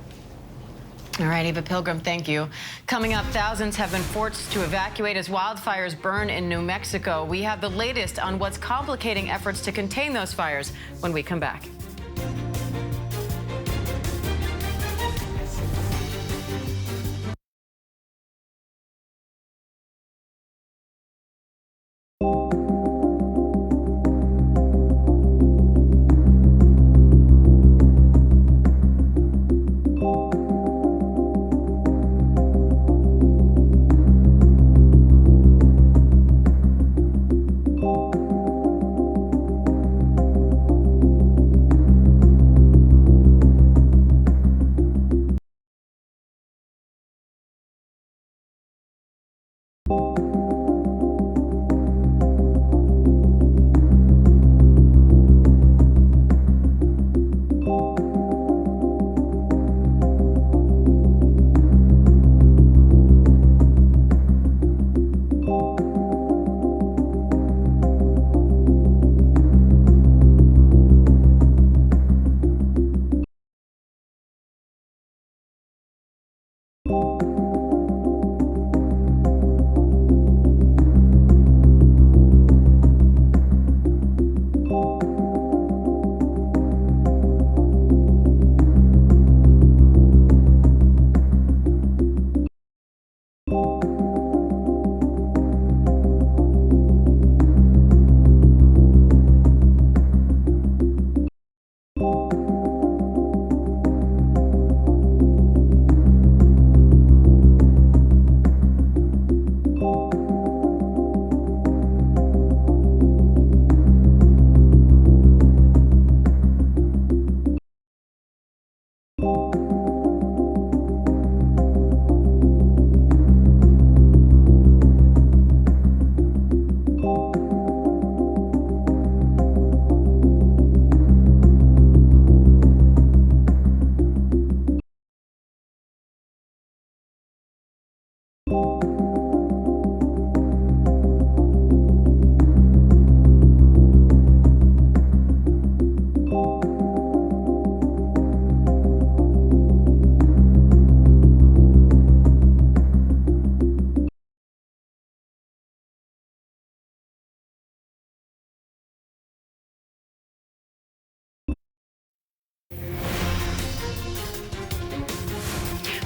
All right, Eva Pilgrim, thank you. Coming up, thousands have been forced to evacuate as wildfires burn in New Mexico. We have the latest on what's complicating efforts to contain those fires when we come back.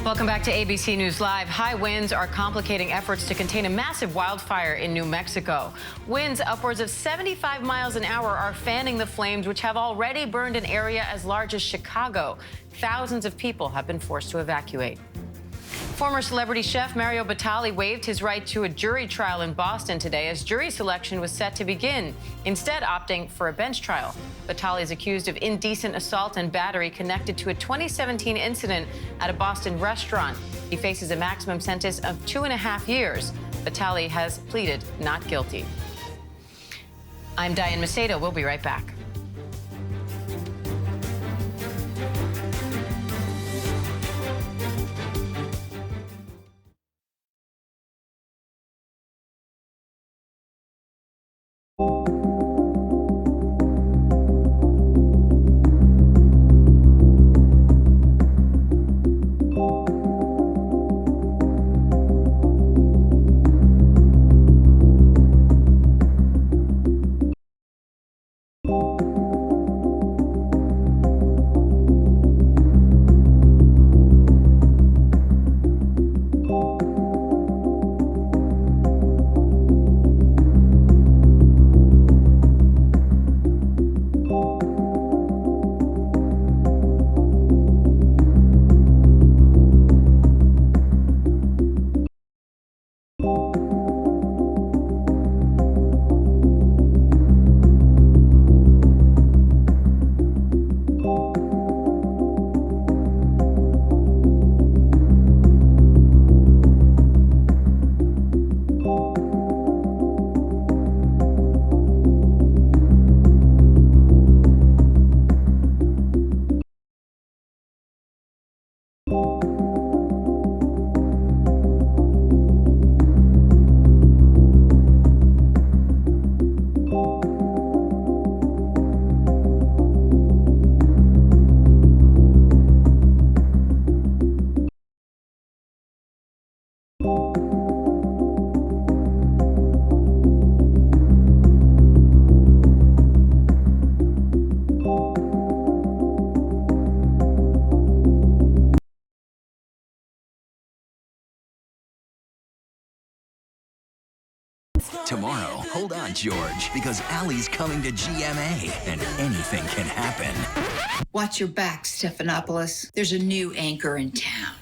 Welcome back to ABC News Live. High winds are complicating efforts to contain a massive wildfire in New Mexico. Winds upwards of 75 miles an hour are fanning the flames, which have already burned an area as large as Chicago. Thousands of people have been forced to evacuate. Former celebrity chef Mario Batali waived his right to a jury trial in Boston today as jury selection was set to begin, instead opting for a bench trial. Batali is accused of indecent assault and battery connected to a 2017 incident at a Boston restaurant. He faces a maximum sentence of 2.5 years. Batali has pleaded not guilty. I'm Diane Macedo. We'll be right back. Tomorrow, hold on, George, because Allie's coming to GMA, and anything can happen. Watch your back, Stephanopoulos. There's a new anchor in town.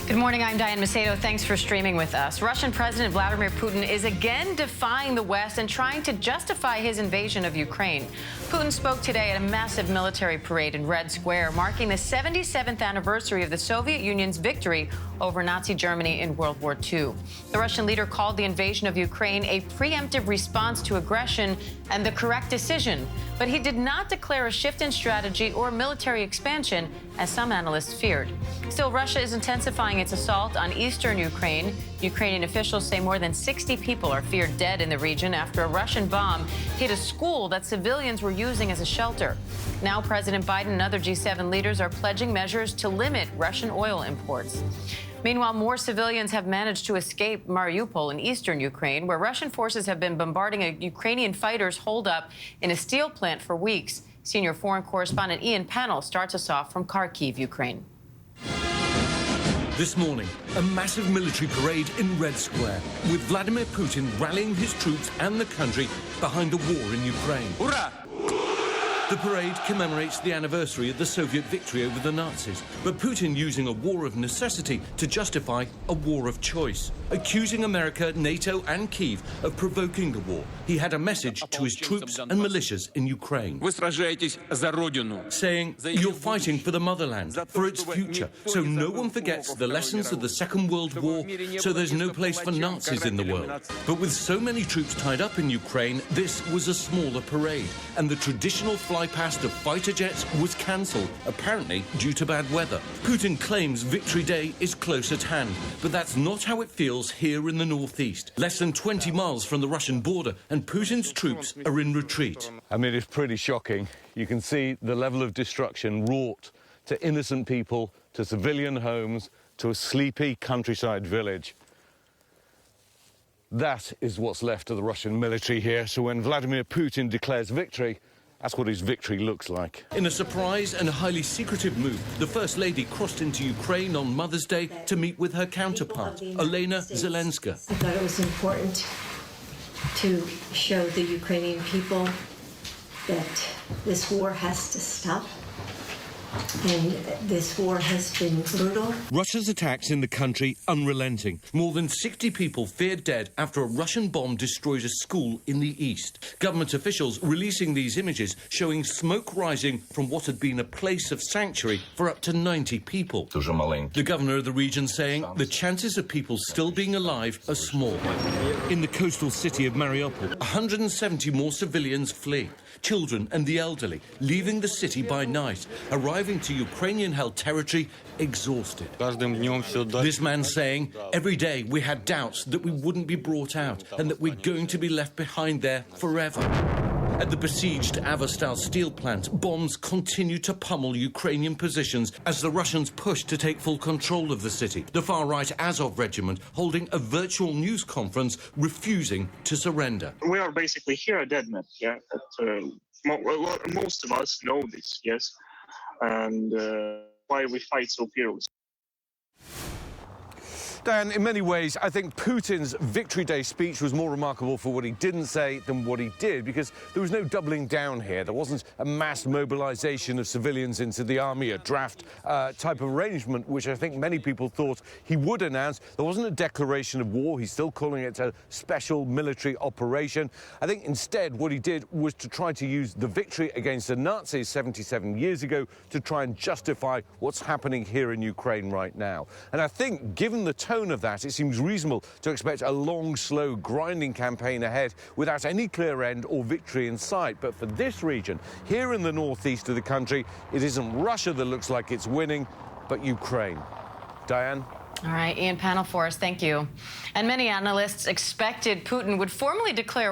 Good morning, I'm Diane Macedo. Thanks for streaming with us. Russian President Vladimir Putin is again defying the West and trying to justify his invasion of Ukraine. Putin spoke today at a massive military parade in Red Square, marking the 77th anniversary of the Soviet Union's victory over Nazi Germany in World War II. The Russian leader called the invasion of Ukraine a preemptive response to aggression and the correct decision. But he did not declare a shift in strategy or military expansion, as some analysts feared. Still, Russia is intensifying its assault on eastern Ukraine. Ukrainian officials say more than 60 people are feared dead in the region after a Russian bomb hit a school that civilians were using as a shelter. Now President Biden and other G7 leaders are pledging measures to limit Russian oil imports. Meanwhile, more civilians have managed to escape Mariupol in eastern Ukraine, where Russian forces have been bombarding a Ukrainian fighter's holdup in a steel plant for weeks. Senior foreign correspondent Ian Pennell starts us off from Kharkiv, Ukraine. This morning, a massive military parade in Red Square, with Vladimir Putin rallying his troops and the country behind the war in Ukraine. Hurrah! The parade commemorates the anniversary of the Soviet victory over the Nazis, but Putin using a war of necessity to justify a war of choice. Accusing America, NATO and Kyiv of provoking the war, he had a message to his troops and militias in Ukraine. Saying, you're fighting for the motherland, for its future, so no one forgets the lessons of the Second World War, so there's no place for Nazis in the world. But with so many troops tied up in Ukraine, this was a smaller parade, and the traditional fly past of fighter jets was cancelled, apparently due to bad weather. Putin claims Victory Day is close at hand, but that's not how it feels here in the northeast. Less than 20 miles from the Russian border, and Putin's troops are in retreat. I mean, it's pretty shocking. You can see the level of destruction wrought to innocent people, to civilian homes, to a sleepy countryside village. That is what's left of the Russian military here. So when Vladimir Putin declares victory, that's what his victory looks like. In a surprise and highly secretive move, the First Lady crossed into Ukraine on Mother's Day to meet with her counterpart, Olena Zelenska. I thought it was important to show the Ukrainian people that this war has to stop. And this war has been brutal. Russia's attacks in the country unrelenting. More than 60 people feared dead after a Russian bomb destroyed a school in the east. Government officials releasing these images showing smoke rising from what had been a place of sanctuary for up to 90 people. The governor of the region saying the chances of people still being alive are small. In the coastal city of Mariupol, 170 more civilians flee. Children and the elderly leaving the city by night, arriving to Ukrainian-held territory exhausted. This man saying, every day we had doubts that we wouldn't be brought out and that we're going to be left behind there forever. At the besieged Avastal steel plant, bombs continue to pummel Ukrainian positions as the Russians push to take full control of the city. The far-right Azov regiment holding a virtual news conference, refusing to surrender. We are basically here a dead man, yeah. Most of us know this, yes, and why we fight so fearlessly. Dan, in many ways, I think Putin's Victory Day speech was more remarkable for what he didn't say than what he did, because there was no doubling down here. There wasn't a mass mobilization of civilians into the army, a draft type of arrangement, which I think many people thought he would announce. There wasn't a declaration of war. He's still calling it a special military operation. I think instead what he did was to try to use the victory against the Nazis 77 years ago to try and justify what's happening here in Ukraine right now. And I think, given the tone of that, it seems reasonable to expect a long, slow, grinding campaign ahead without any clear end or victory in sight. But for this region, here in the northeast of the country, it isn't Russia that looks like it's winning, but Ukraine. Diane? All right, Ian, panel for us, thank you. And many analysts expected Putin would formally declare